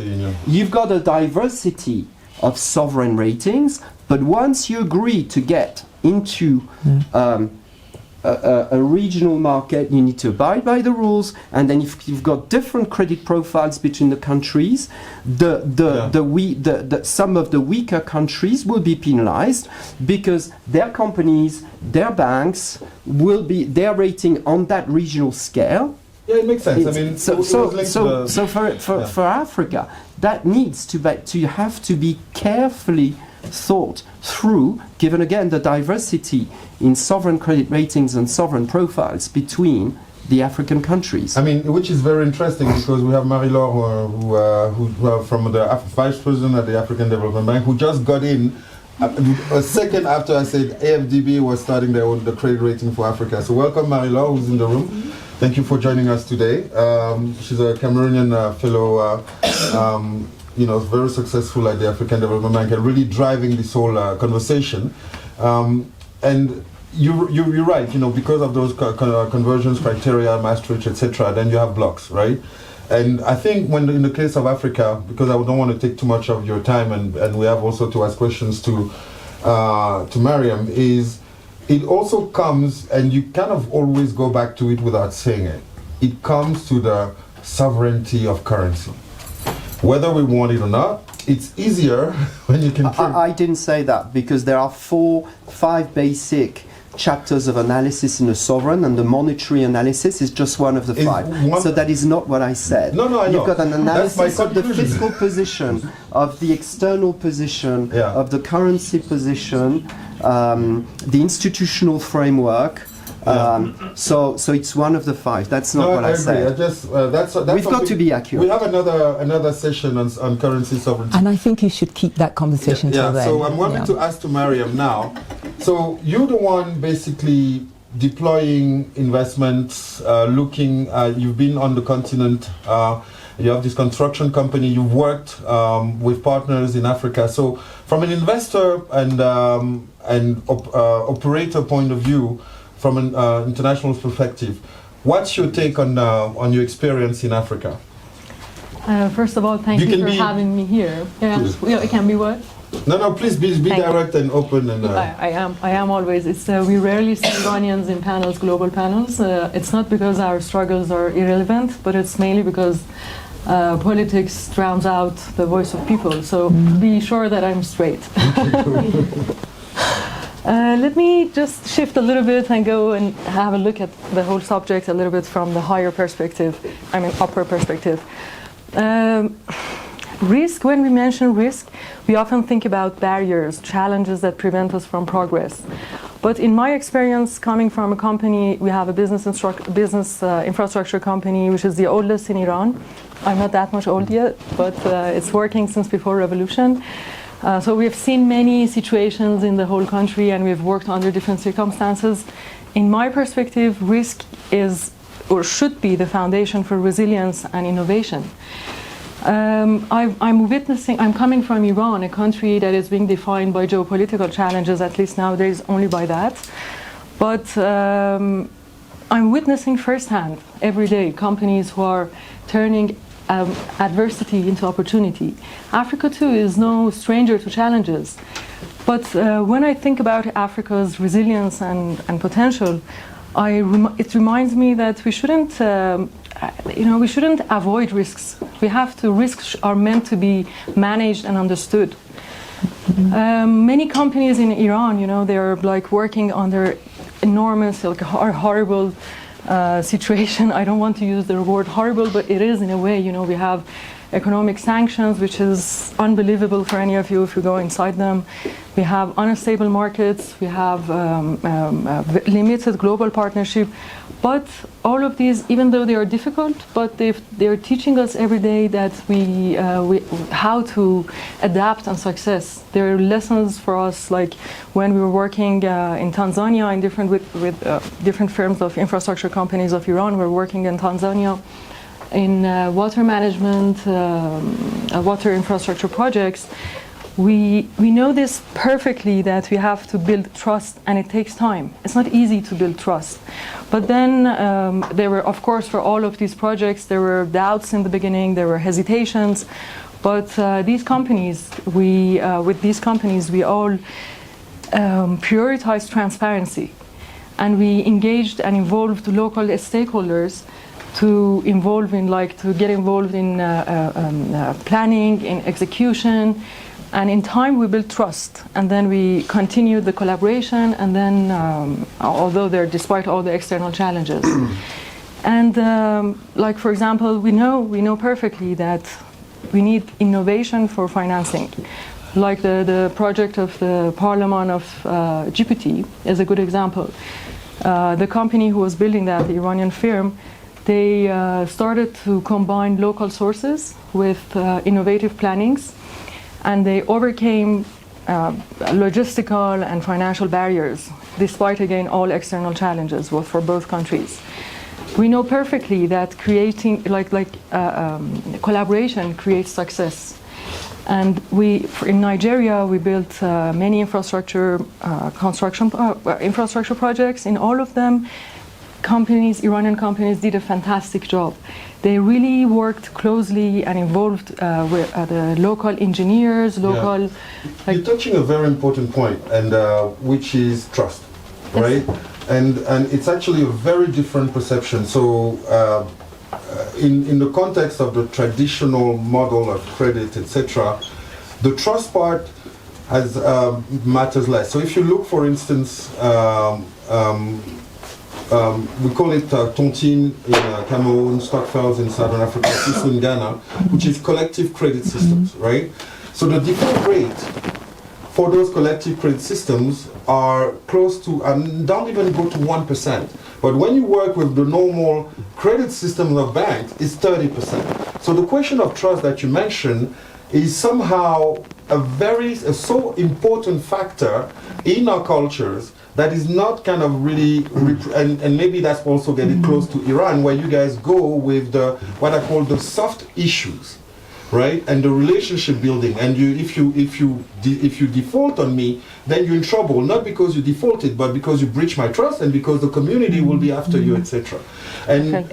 you've got a diversity of sovereign ratings, but once you agree to get into a regional market, you need to abide by the rules, and then if you've got different credit profiles between the countries, some of the weaker countries will be penalized because their companies, their banks will be their rating on that regional scale. Yeah, it makes sense. For Africa, that needs to have to be carefully thought through, given again the diversity in sovereign credit ratings and sovereign profiles between the African countries. I mean, which is very interesting because we have Marie-Laure, who from the Vice President at the African Development Bank, who just got in a second after I said AFDB was starting the credit rating for Africa. So welcome Marie-Laure, who's in the room. Thank you for joining us today. She's a Cameroonian fellow, very successful at the African Development Bank and really driving this whole conversation. And you're right, because of those conversions criteria, Maastricht, etc., then you have blocks, right? And I think in the case of Africa, because I don't want to take too much of your time, and we have also to ask questions to Mariam, is it also comes, and you kind of always go back to it without saying it, it comes to the sovereignty of currency. Whether we want it or not, it's easier when you can... I didn't say that, because there are 5 basic chapters of analysis in a sovereign, and the monetary analysis is just one of the 5. So that is not what I said. No, I know. You've got an analysis of the fiscal position, of the external position, of the currency position, the institutional framework. So it's one of the 5. That's not what I said. That's We've got to be accurate. We have another session on currency sovereignty. And I think you should keep that conversation till then. So I'm wanting to ask to Mariam now. So you're the one basically deploying investments, looking, you've been on the continent, you have this construction company, you've worked with partners in Africa. So from an investor and operator point of view, from an international perspective, what's your take on your experience in Africa? First of all, thank you for having me here. It can be what? No, please be direct and open. And I am always. We rarely see Ghanaians in panels, global panels. It's not because our struggles are irrelevant, but it's mainly because politics drowns out the voice of people. So be sure that I'm straight. Let me just shift a little bit and go and have a look at the whole subject a little bit from the higher perspective, upper perspective. Risk, when we mention risk, we often think about barriers, challenges that prevent us from progress. But in my experience, coming from a company, we have a business infrastructure company, which is the oldest in Iran. I'm not that much old yet, but it's working since before revolution. So we've seen many situations in the whole country, and we've worked under different circumstances. In my perspective, risk is or should be the foundation for resilience and innovation. I'm coming from Iran, a country that is being defined by geopolitical challenges, at least nowadays only by that. But I'm witnessing firsthand every day companies who are turning adversity into opportunity. Africa too is no stranger to challenges. But when I think about Africa's resilience and potential, it reminds me that we shouldn't avoid risks. Risks are meant to be managed and understood. Many companies in Iran, they're like working under enormous, horrible situation. I don't want to use the word horrible, but it is in a way. We have economic sanctions, which is unbelievable for any of you if you go inside them. We have unstable markets. We have limited global partnership. But all of these, even though they are difficult, but they're teaching us every day that how to adapt and success. There are lessons for us, like when we were working in Tanzania with different firms of infrastructure companies of Iran. We're working in Tanzania in water management, water infrastructure projects. We know this perfectly, that we have to build trust, and it takes time. It's not easy to build trust. But then there were, of course, for all of these projects, there were doubts in the beginning, there were hesitations. But these companies, we all prioritized transparency, and we engaged and involved local stakeholders to get involved in planning, in execution. And in time, we built trust, and then we continued the collaboration. And then, despite all the external challenges, and for example, we know perfectly that we need innovation for financing. Like the project of the Parliament of Djibouti is a good example. The company who was building that, the Iranian firm, they started to combine local sources with innovative plannings. And they overcame logistical and financial barriers, despite, again, all external challenges for both countries. We know perfectly that creating, collaboration creates success. And in Nigeria, we built many infrastructure projects. In all of them, Iranian companies did a fantastic job. They really worked closely and involved with the local engineers, You're touching a very important point, and which is trust, right? And it's actually a very different perception. So in the context of the traditional model of credit, etc., the trust part matters less. So if you look, for instance, we call it Tontine in Cameroon, Stockfels in Southern Africa, Sisu in Ghana, which is collective credit systems, right? So the default rate for those collective credit systems are close to, don't even go to 1%. But when you work with the normal credit systems of banks, it's 30%. So the question of trust that you mentioned is somehow a so important factor in our cultures that is not kind of really, and maybe that's also getting close to Iran, where you guys go with what I call the soft issues, right? And the relationship building. And if you default on me, then you're in trouble, not because you defaulted, but because you breach my trust, and because the community will be after you, etc. And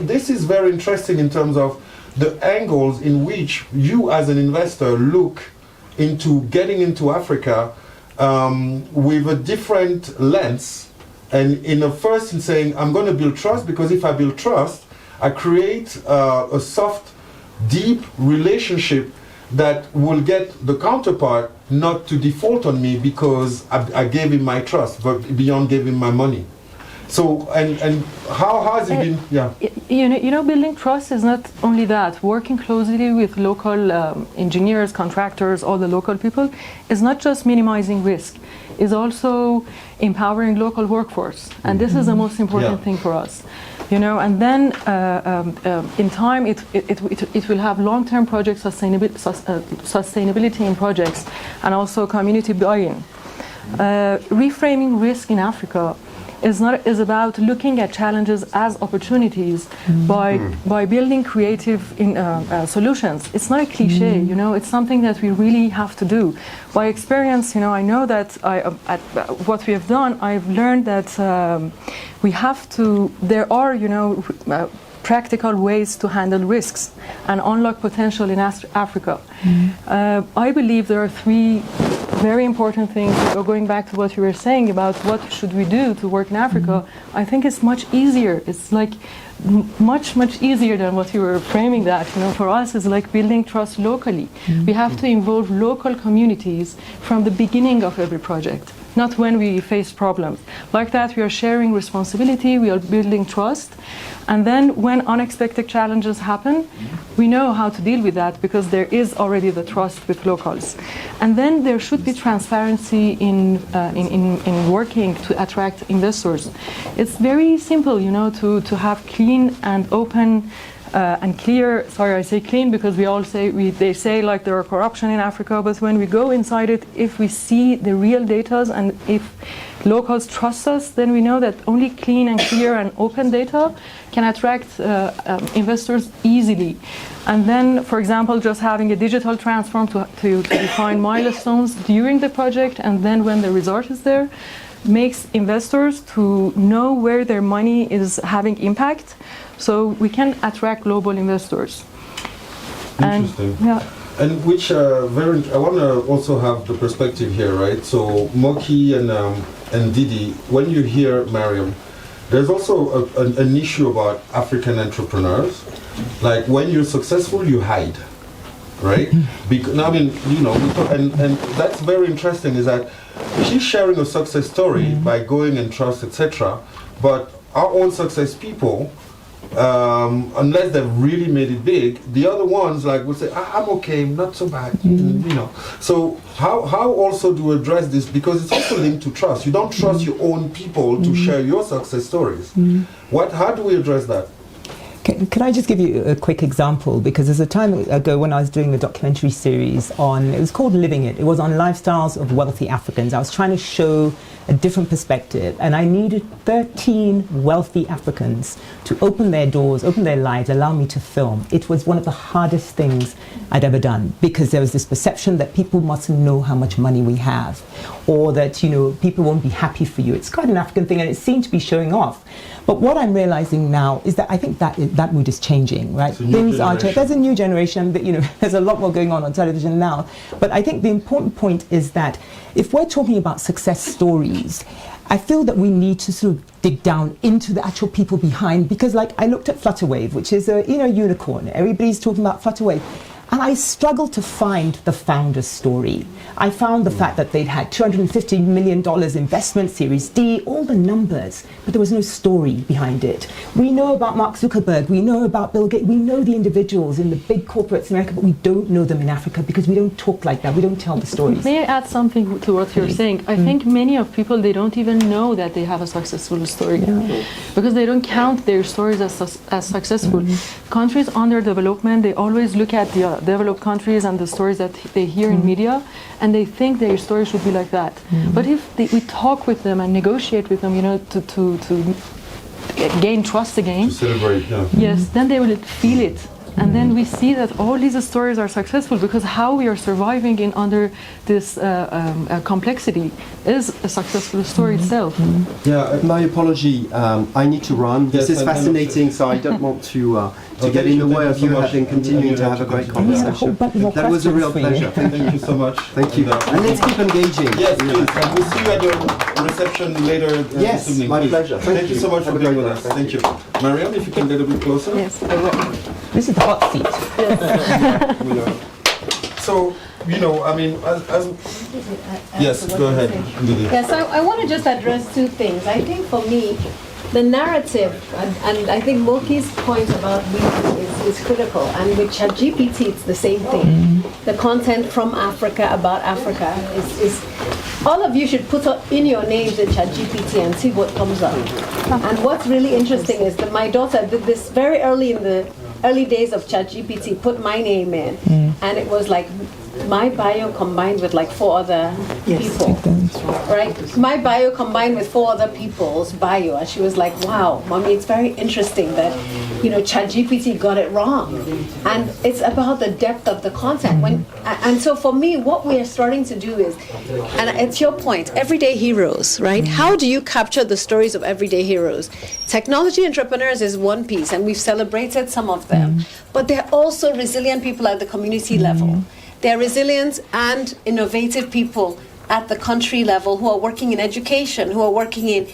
this is very interesting in terms of the angles in which you, as an investor, look into getting into Africa. With a different lens, and in saying, I'm going to build trust, because if I build trust, I create a soft, deep relationship that will get the counterpart not to default on me because I gave him my trust, but beyond giving my money. So, and how has it been? Yeah. You know, building trust is not only that. Working closely with local engineers, contractors, all the local people is not just minimizing risk, is also empowering local workforce. And this is the most important thing for us. You know, and then in time it will have long-term project sustainability in projects and also community buy-in. Reframing risk in Africa is about looking at challenges as opportunities by building creative solutions. It's not a cliche, you know. It's something that we really have to do. By experience, you know, I know that what we have done, I've learned that we have to. There are, you know, practical ways to handle risks and unlock potential in Africa. I believe there are three very important things. Going back to what you were saying about what should we do to work in Africa, I think it's much easier. It's like much easier than what you were framing that. You know, for us, it's like building trust locally. We have to involve local communities from the beginning of every project, not when we face problems. Like that, we are sharing responsibility, we are building trust, and then when unexpected challenges happen, we know how to deal with that because there is already the trust with locals. And then there should be transparency in working to attract investors. It's very simple, you know, to have clean and open and clear. Sorry, I say clean because they say like there are corruption in Africa, but when we go inside it, if we see the real data and if locals trust us, then we know that only clean and clear and open data can attract investors easily. And then, for example, just having a digital transform to define milestones during the project, and then when the result is there, makes investors to know where their money is having impact, so we can attract global investors. Interesting. And which I want to also have the perspective here, right? So Moki and Didi, when you hear Mariam, there's also an issue about African entrepreneurs. Like when you're successful, you hide, right? Because I mean, you know, and that's very interesting. Is that she's sharing a success story by going and trust, etc. But our own success people, unless they've really made it big, the other ones like will say, I'm okay, not so bad, you know. So how also do we address this? Because it's also linked to trust. You don't trust your own people to share your success stories. How do we address that? Can I just give you a quick example? Because there's a time ago when I was doing a documentary series it was called Living It. It was on lifestyles of wealthy Africans. I was trying to show a different perspective, and I needed 13 wealthy Africans to open their doors, open their lives, allow me to film. It was one of the hardest things I'd ever done, because there was this perception that people mustn't know how much money we have, or that, you know, people won't be happy for you. It's quite an African thing, and it seemed to be showing off. But what I'm realizing now is that I think that mood is changing, right? Things are changing. There's a new generation, that, you know, there's a lot more going on television now. But I think the important point is that if we're talking about success stories, I feel that we need to sort of dig down into the actual people behind, because like I looked at Flutterwave, which is a, you know, unicorn. Everybody's talking about Flutterwave. And I struggled to find the founder's story. I found the fact that they'd had $250 million investment, Series D, all the numbers, but there was no story behind it. We know about Mark Zuckerberg, we know about Bill Gates, we know the individuals in the big corporates in America, but we don't know them in Africa because we don't talk like that, we don't tell the stories. May I add something to what you're saying? I think many of people, they don't even know that they have a successful story, because they don't count their stories as successful. Countries under development, they always look at the developed countries and the stories that they hear in media, and they think their story should be like that. But if we talk with them and negotiate with them, you know, to gain trust again, to celebrate, yes, then they will feel it. And then we see that all these stories are successful because how we are surviving in under this complexity is a successful story itself. My apology, I need to run. This is fascinating, so I don't want to get in the way of you continuing to have a great conversation. That was a real pleasure. Thank you so much. Thank you. And let's keep engaging. Yes, please. And we'll see you at your reception later this evening. My pleasure. Thank you so much for being with us. Thank you. Mariam, if you can get a bit closer. Yes, I will. This is the hot seat. So, you know, I mean, yes, go ahead. Yes, I want to just address two things. I think for me, the narrative, and I think Moki's point about reading is critical, and with ChatGPT it's the same thing. The content from Africa, about Africa, is all of you should put in your names in ChatGPT and see what comes up. And what's really interesting is that my daughter did this very early in the early days of ChatGPT, put my name in, and it was like my bio combined with like 4 other people, right? My bio combined with 4 other people's bio, and she was like, "Wow, mommy, it's very interesting that, ChatGPT got it wrong." And it's about the depth of the content. And so for me, what we are starting to do is, and it's your point, everyday heroes, right? How do you capture the stories of everyday heroes? Technology entrepreneurs is one piece, and we've celebrated some of them, but they're also resilient people at the community level. They're resilient and innovative people at the country level who are working in education, who are working in,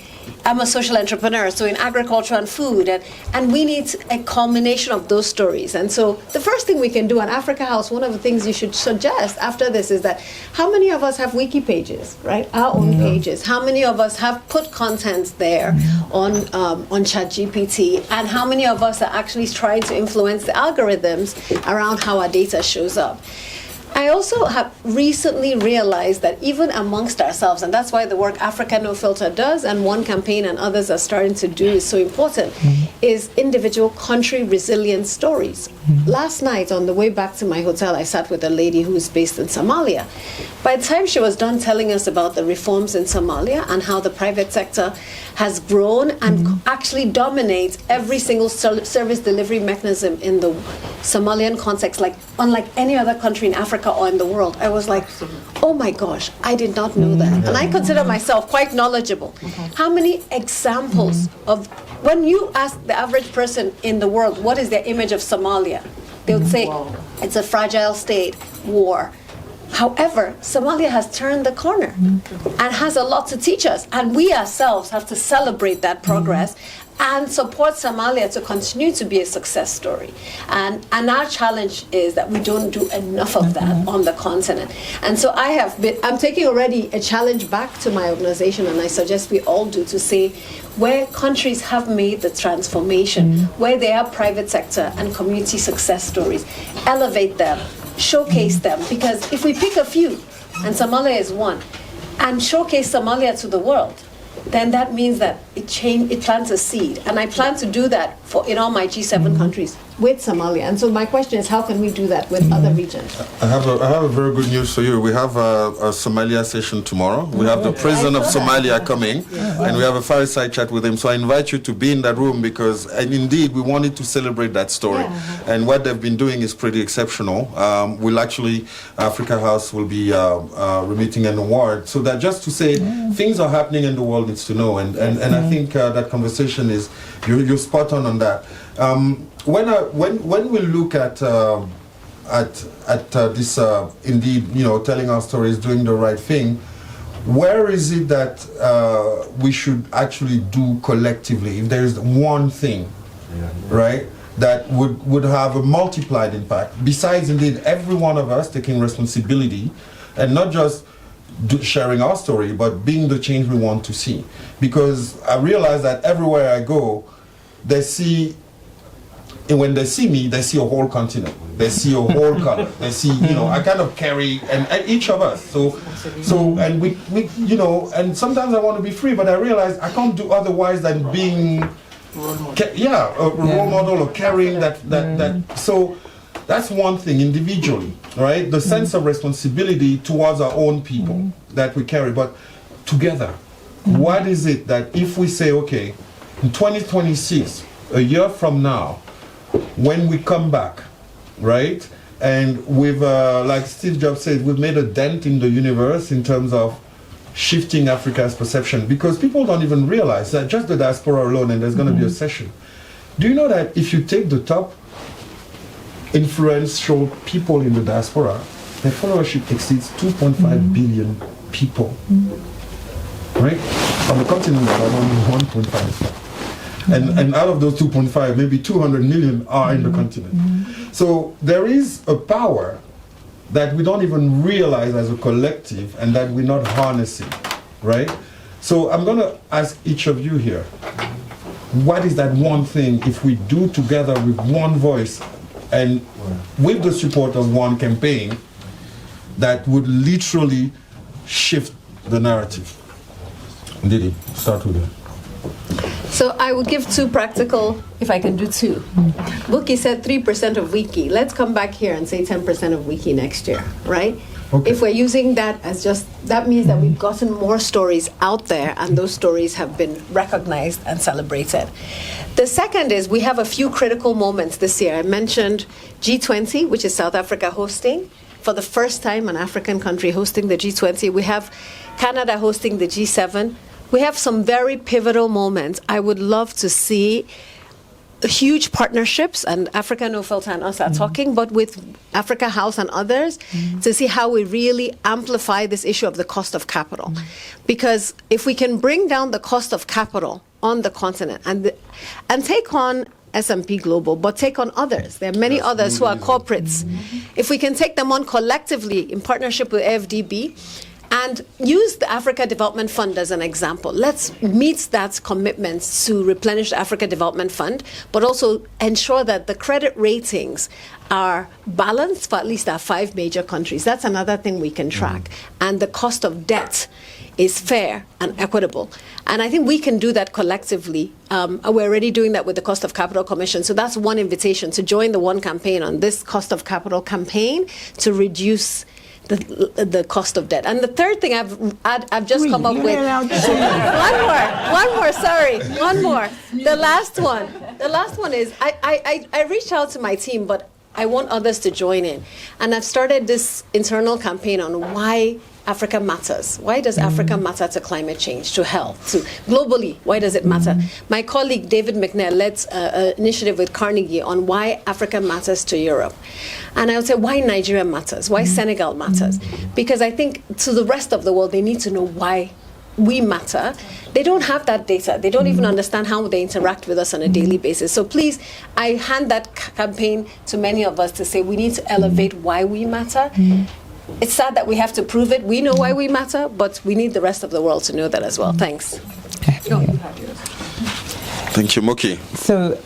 I'm a social entrepreneur, so in agriculture and food, and we need a culmination of those stories. And so the first thing we can do on Africa House, one of the things you should suggest after this is that how many of us have wiki pages, right? Our own pages. How many of us have put content there on ChatGPT, and how many of us are actually trying to influence the algorithms around how our data shows up? I also have recently realized that even amongst ourselves, and that's why the work Africa No Filter does, and One Campaign and others are starting to do is so important, is individual country resilience stories. Last night on the way back to my hotel, I sat with a lady who is based in Somalia. By the time she was done telling us about the reforms in Somalia and how the private sector has grown and actually dominates every single service delivery mechanism in the Somalian context, like unlike any other country in Africa or in the world, I was like, oh my gosh, I did not know that. And I consider myself quite knowledgeable. How many examples of, when you ask the average person in the world, what is their image of Somalia? They would say, it's a fragile state, war. However, Somalia has turned the corner and has a lot to teach us. And we ourselves have to celebrate that progress and support Somalia to continue to be a success story. And our challenge is that we don't do enough of that on the continent. And so I'm taking already a challenge back to my organization, and I suggest we all do, to say where countries have made the transformation, where they are private sector and community success stories, elevate them, showcase them, because if we pick a few, and Somalia is one, and showcase Somalia to the world, then that means that it plants a seed. And I plan to do that in all my G7 countries with Somalia. And so my question is, how can we do that with other regions? I have a very good news for you. We have a Somalia session tomorrow. We have the president of Somalia coming, and we have a fireside chat with him. So I invite you to be in that room, because, and indeed, we wanted to celebrate that story. And what they've been doing is pretty exceptional. We'll actually, Africa House will be remitting an award. So that just to say, things are happening in the world needs to know. And I think that conversation is, you're spot on that. When we look at this, indeed, telling our stories, doing the right thing, where is it that we should actually do collectively? If there is one thing, right, that would have a multiplied impact, besides indeed every one of us taking responsibility, and not just sharing our story, but being the change we want to see. Because I realize that everywhere I go, when they see me, they see a whole continent. They see a whole color. They see, I kind of carry, and each of us. So, and we, and sometimes I want to be free, but I realize I can't do otherwise than being, a role model or carrying that. So that's one thing individually, right? The sense of responsibility towards our own people that we carry, but together. What is it that if we say, okay, in 2026, a year from now, when we come back, right, and we've, like Steve Jobs said, we've made a dent in the universe in terms of shifting Africa's perception, because people don't even realize that just the diaspora alone, and there's going to be a session. Do you know that if you take the top influential people in the diaspora, their followership exceeds 2.5 billion people, right? On the continent, there are only 1.5. And out of those 2.5, maybe 200 million are in the continent. So there is a power that we don't even realize as a collective, and that we're not harnessing, right? So I'm going to ask each of you here, what is that one thing if we do together with one voice and with the support of one campaign that would literally shift the narrative? Didi, start with you. So I would give two practical, if I can do two. Moki said 3% of Wiki. Let's come back here and say 10% of Wiki next year, right? Okay. If we're using that as just, that means that we've gotten more stories out there and those stories have been recognized and celebrated. The second is we have a few critical moments this year. I mentioned G20, which is South Africa hosting. For the first time, an African country hosting the G20. We have Canada hosting the G7. We have some very pivotal moments. I would love to see huge partnerships, and Africa Nofelt and us are talking, but with Africa House and others, to see how we really amplify this issue of the cost of capital. Because if we can bring down the cost of capital on the continent and take on S&P Global, but take on others. There are many others who are corporates. If we can take them on collectively in partnership with FDB, and use the Africa Development Fund as an example. Let's meet that commitment to replenish the Africa Development Fund, but also ensure that the credit ratings are balanced for at least our 5 major countries. That's another thing we can track. And the cost of debt is fair and equitable. And I think we can do that collectively. We're already doing that with the Cost of Capital Commission. So that's one invitation to join the One Campaign on this Cost of Capital campaign to reduce the cost of debt. And the third thing I've just come up with one more. The last one is I reached out to my team, but I want others to join in, and I've started this internal campaign on why Africa matters. Why does Africa matter to climate change, to health, to globally? Why does it matter? My colleague David McNair led an initiative with Carnegie on why Africa matters to Europe. And I would say why Nigeria matters, why Senegal matters. Because I think to the rest of the world, they need to know why we matter. They don't have that data. They don't even understand how they interact with us on a daily basis. So please, I hand that campaign to many of us to say we need to elevate why we matter. It's sad that we have to prove it. We know why we matter, but we need the rest of the world to know that as well. Thanks. Thank you, Moki. So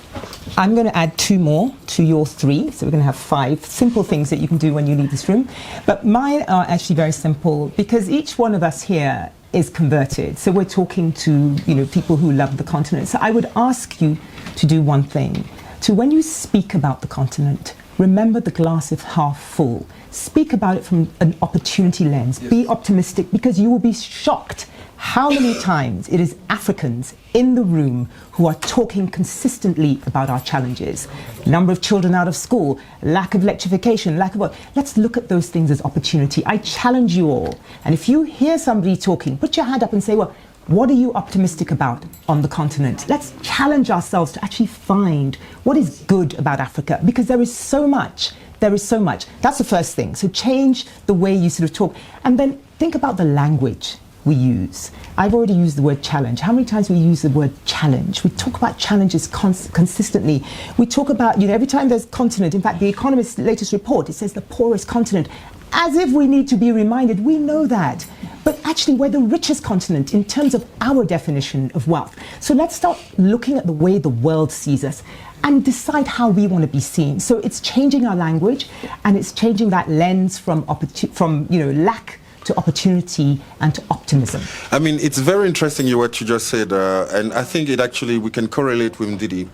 I'm going to add 2 more to your 3. So we're going to have 5 simple things that you can do when you leave this room. But mine are actually very simple because each one of us here is converted. So we're talking to people who love the continent. So I would ask you to do one thing. So when you speak about the continent, remember the glass is half full. Speak about it from an opportunity lens. Yes. Be optimistic because you will be shocked how many times it is Africans in the room who are talking consistently about our challenges. Number of children out of school, lack of electrification, lack of work. Let's look at those things as opportunity. I challenge you all. And if you hear somebody talking, put your hand up and say, well, what are you optimistic about on the continent? Let's challenge ourselves to actually find what is good about Africa, because there is so much. There is so much. That's the first thing. So change the way you sort of talk. And then think about the language we use. I've already used the word challenge. How many times we use the word challenge? We talk about challenges consistently. We talk about, every time there's continent, in fact, the Economist's latest report, it says the poorest continent. As if we need to be reminded, we know that. But actually, we're the richest continent in terms of our definition of wealth. So let's start looking at the way the world sees us and decide how we want to be seen. So it's changing our language, and it's changing that lens from lack to opportunity and to optimism. I mean, it's very interesting what you just said, and I think we can correlate with Didi.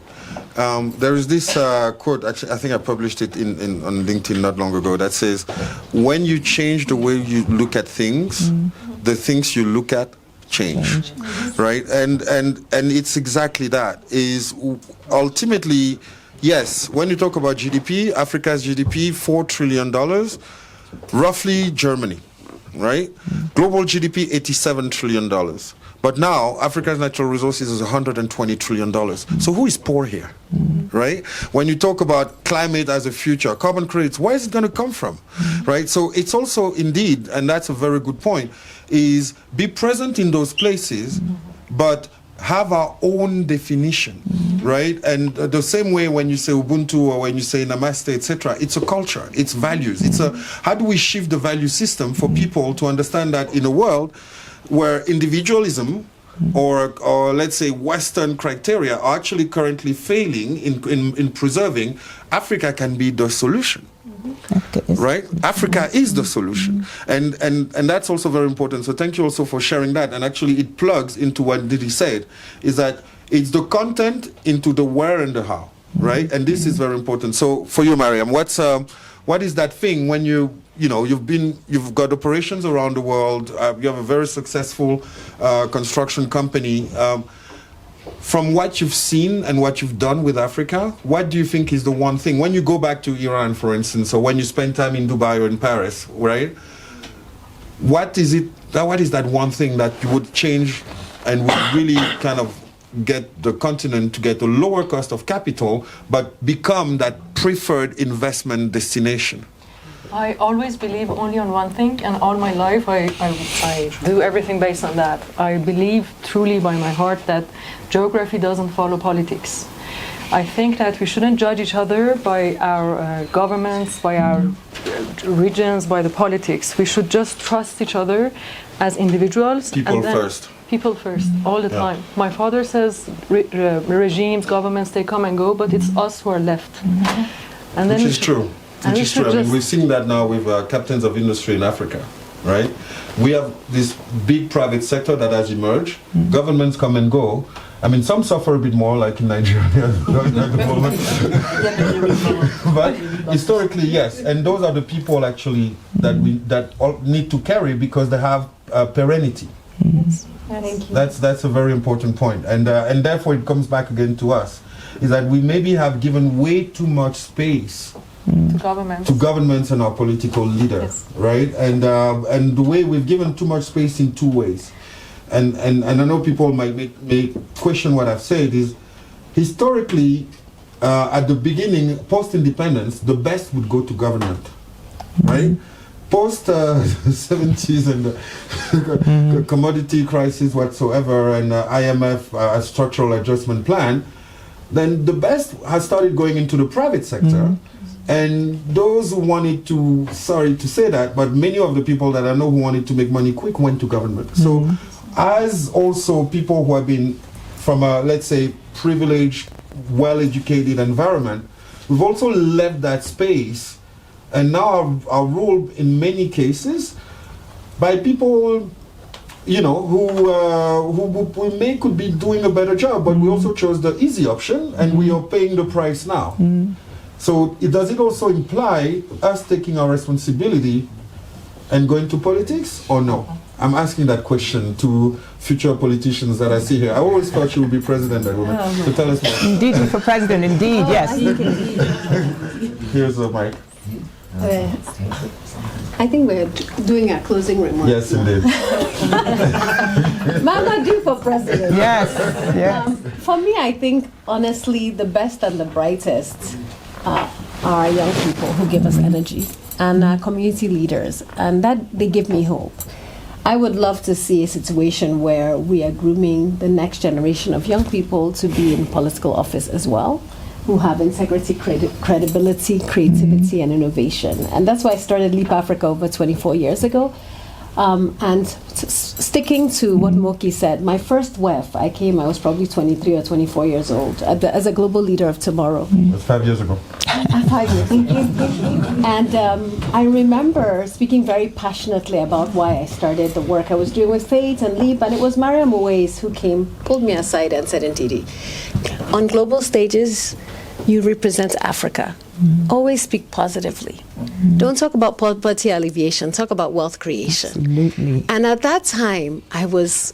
There is this quote, actually, I think I published it on LinkedIn not long ago, that says, when you change the way you look at things, the things you look at change. Right? And it's exactly that. Is ultimately, yes, when you talk about GDP, Africa's GDP, $4 trillion, roughly Germany. Right? Global GDP, $87 trillion. But now, Africa's natural resources is $120 trillion. So who is poor here? Right? When you talk about climate as a future, carbon credits, where is it going to come from? Right? So it's also, indeed, and that's a very good point, is be present in those places, but have our own definition, right? And the same way when you say Ubuntu or when you say Namaste, etc., it's a culture, it's values. It's how do we shift the value system for people to understand that in a world where individualism or let's say Western criteria are actually currently failing in preserving, Africa can be the solution. Right? Africa is the solution. And that's also very important. So thank you also for sharing that. And actually it plugs into what Didi said, is that it's the content into the where and the how, right? And this is very important. So for you, Mariam, what is that thing when you've got operations around the world, you have a very successful construction company. From what you've seen and what you've done with Africa, what do you think is the one thing, when you go back to Iran, for instance, or when you spend time in Dubai or in Paris, right? What is that one thing that you would change and would really kind of get the continent to get a lower cost of capital, but become that preferred investment destination? I always believe only on one thing, and all my life I do everything based on that. I believe truly by my heart that geography doesn't follow politics. I think that we shouldn't judge each other by our governments, by our regions, by the politics. We should just trust each other as individuals. People first. People first, all the time. My father says regimes, governments, they come and go, but it's us who are left. And then Which is true. Which is true. I mean, we've seen that now with captains of industry in Africa, right? We have this big private sector that has emerged. Governments come and go. I mean, some suffer a bit more, like in Nigeria at the moment. But historically, yes. And those are the people actually that all need to carry because they have perenity. Thank you. That's a very important point. And therefore it comes back again to us, is that we maybe have given way too much space to governments and our political leaders, right? And the way we've given too much space in two ways. And I know people may question what I've said is, historically, at the beginning, post-independence, the best would go to government, right? Post-70s and the commodity crisis whatsoever and IMF structural adjustment plan, then the best has started going into the private sector. And those who wanted to, sorry to say that, but many of the people that I know who wanted to make money quick went to government. So as also people who have been from a, let's say, privileged, well-educated environment, we've also left that space and now are ruled in many cases by people, you know, who we could be doing a better job, but we also chose the easy option and we are paying the price now. So does it also imply us taking our responsibility and going to politics or no? I'm asking that question to future politicians that I see here. I always thought she would be president, that woman. So tell us more. Didi for president, indeed, yes. Here's the mic. I think we're doing our closing remarks. Yes, indeed. Mamadou for president. Yes, yes. For me, I think, honestly, the best and the brightest are our young people who give us energy and our community leaders, and that they give me hope. I would love to see a situation where we are grooming the next generation of young people to be in political office as well, who have integrity, credibility, creativity, and innovation. And that's why I started Leap Africa over 24 years ago. And sticking to what Moki said, my first WEF, I was probably 23 or 24 years old as a global leader of tomorrow. That's 5 years ago. 5 years. And I remember speaking very passionately about why I started the work I was doing with Faith and Leap, and it was Mariam who pulled me aside and said, Didi, on global stages, you represent Africa. Always speak positively. Don't talk about poverty alleviation, talk about wealth creation. Absolutely. And at that time, I was,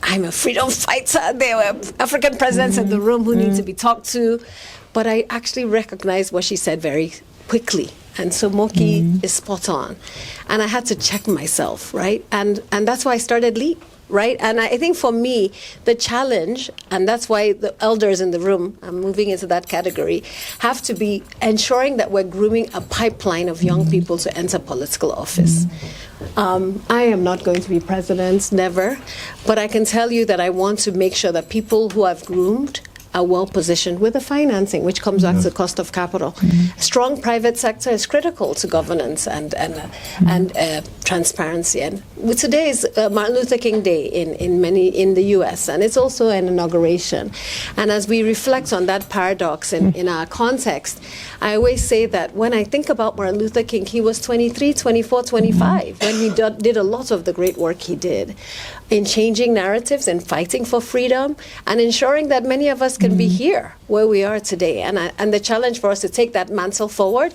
I'm a freedom fighter. There were African presidents in the room who need to be talked to. But I actually recognized what she said very quickly. And so Moki is spot on. And I had to check myself, right? And that's why I started Leap. Right? And I think for me, the challenge, and that's why the elders in the room, I'm moving into that category, have to be ensuring that we're grooming a pipeline of young people to enter political office. I am not going to be president, never, but I can tell you that I want to make sure that people who I've groomed are well positioned with the financing, which comes back to the cost of capital. Strong private sector is critical to governance and transparency. And today is Martin Luther King Day in the U.S., and it's also an inauguration. And as we reflect on that paradox in our context, I always say that when I think about Martin Luther King, he was 23, 24, 25 when he did a lot of the great work he did in changing narratives and fighting for freedom and ensuring that many of us can be here where we are today. And the challenge for us to take that mantle forward,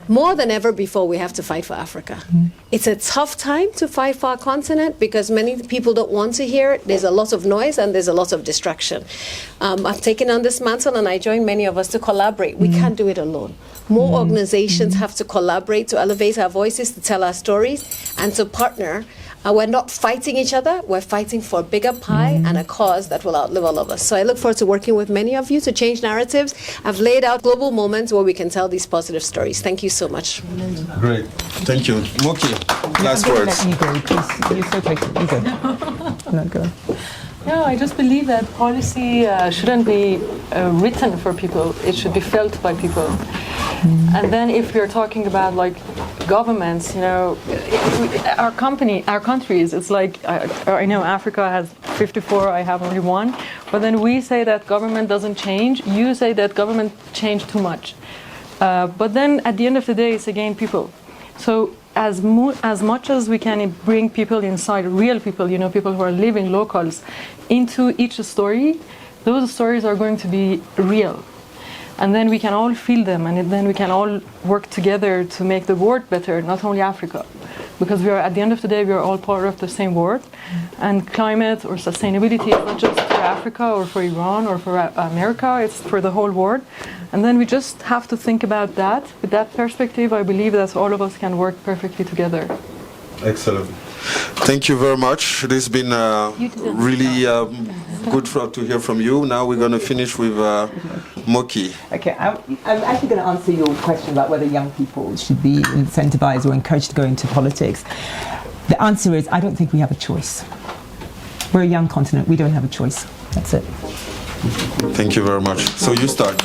more than ever before, we have to fight for Africa. It's a tough time to fight for our continent because many people don't want to hear it. There's a lot of noise and there's a lot of distraction. I've taken on this mantle and I join many of us to collaborate. We can't do it alone. More organizations have to collaborate to elevate our voices, to tell our stories, and to partner. We're not fighting each other, we're fighting for a bigger pie and a cause that will outlive all of us. So I look forward to working with many of you to change narratives. I've laid out global moments where we can tell these positive stories. Thank you so much. Great. Thank you. Moki, last words. Let you go, because you're so quick. You go. No, go. No, I just believe that policy shouldn't be written for people. It should be felt by people. And then if we're talking about like governments, you know, our countries, it's like, I know Africa has 54, I have only one, but then we say that government doesn't change, you say that government changed too much. But then at the end of the day, it's again people. So as much as we can bring people inside, real people, you know, people who are living locals, into each story, those stories are going to be real. And then we can all feel them, and then we can all work together to make the world better, not only Africa. Because we are, at the end of the day, we are all part of the same world. And climate or sustainability is not just for Africa or for Iran or for America, it's for the whole world. And then we just have to think about that. With that perspective, I believe that all of us can work perfectly together. Excellent. Thank you very much. This has been really good to hear from you. Now we're going to finish with Moki. Okay, I'm actually going to answer your question about whether young people should be incentivized or encouraged to go into politics. The answer is, I don't think we have a choice. We're a young continent. We don't have a choice. That's it. Thank you very much. So you start.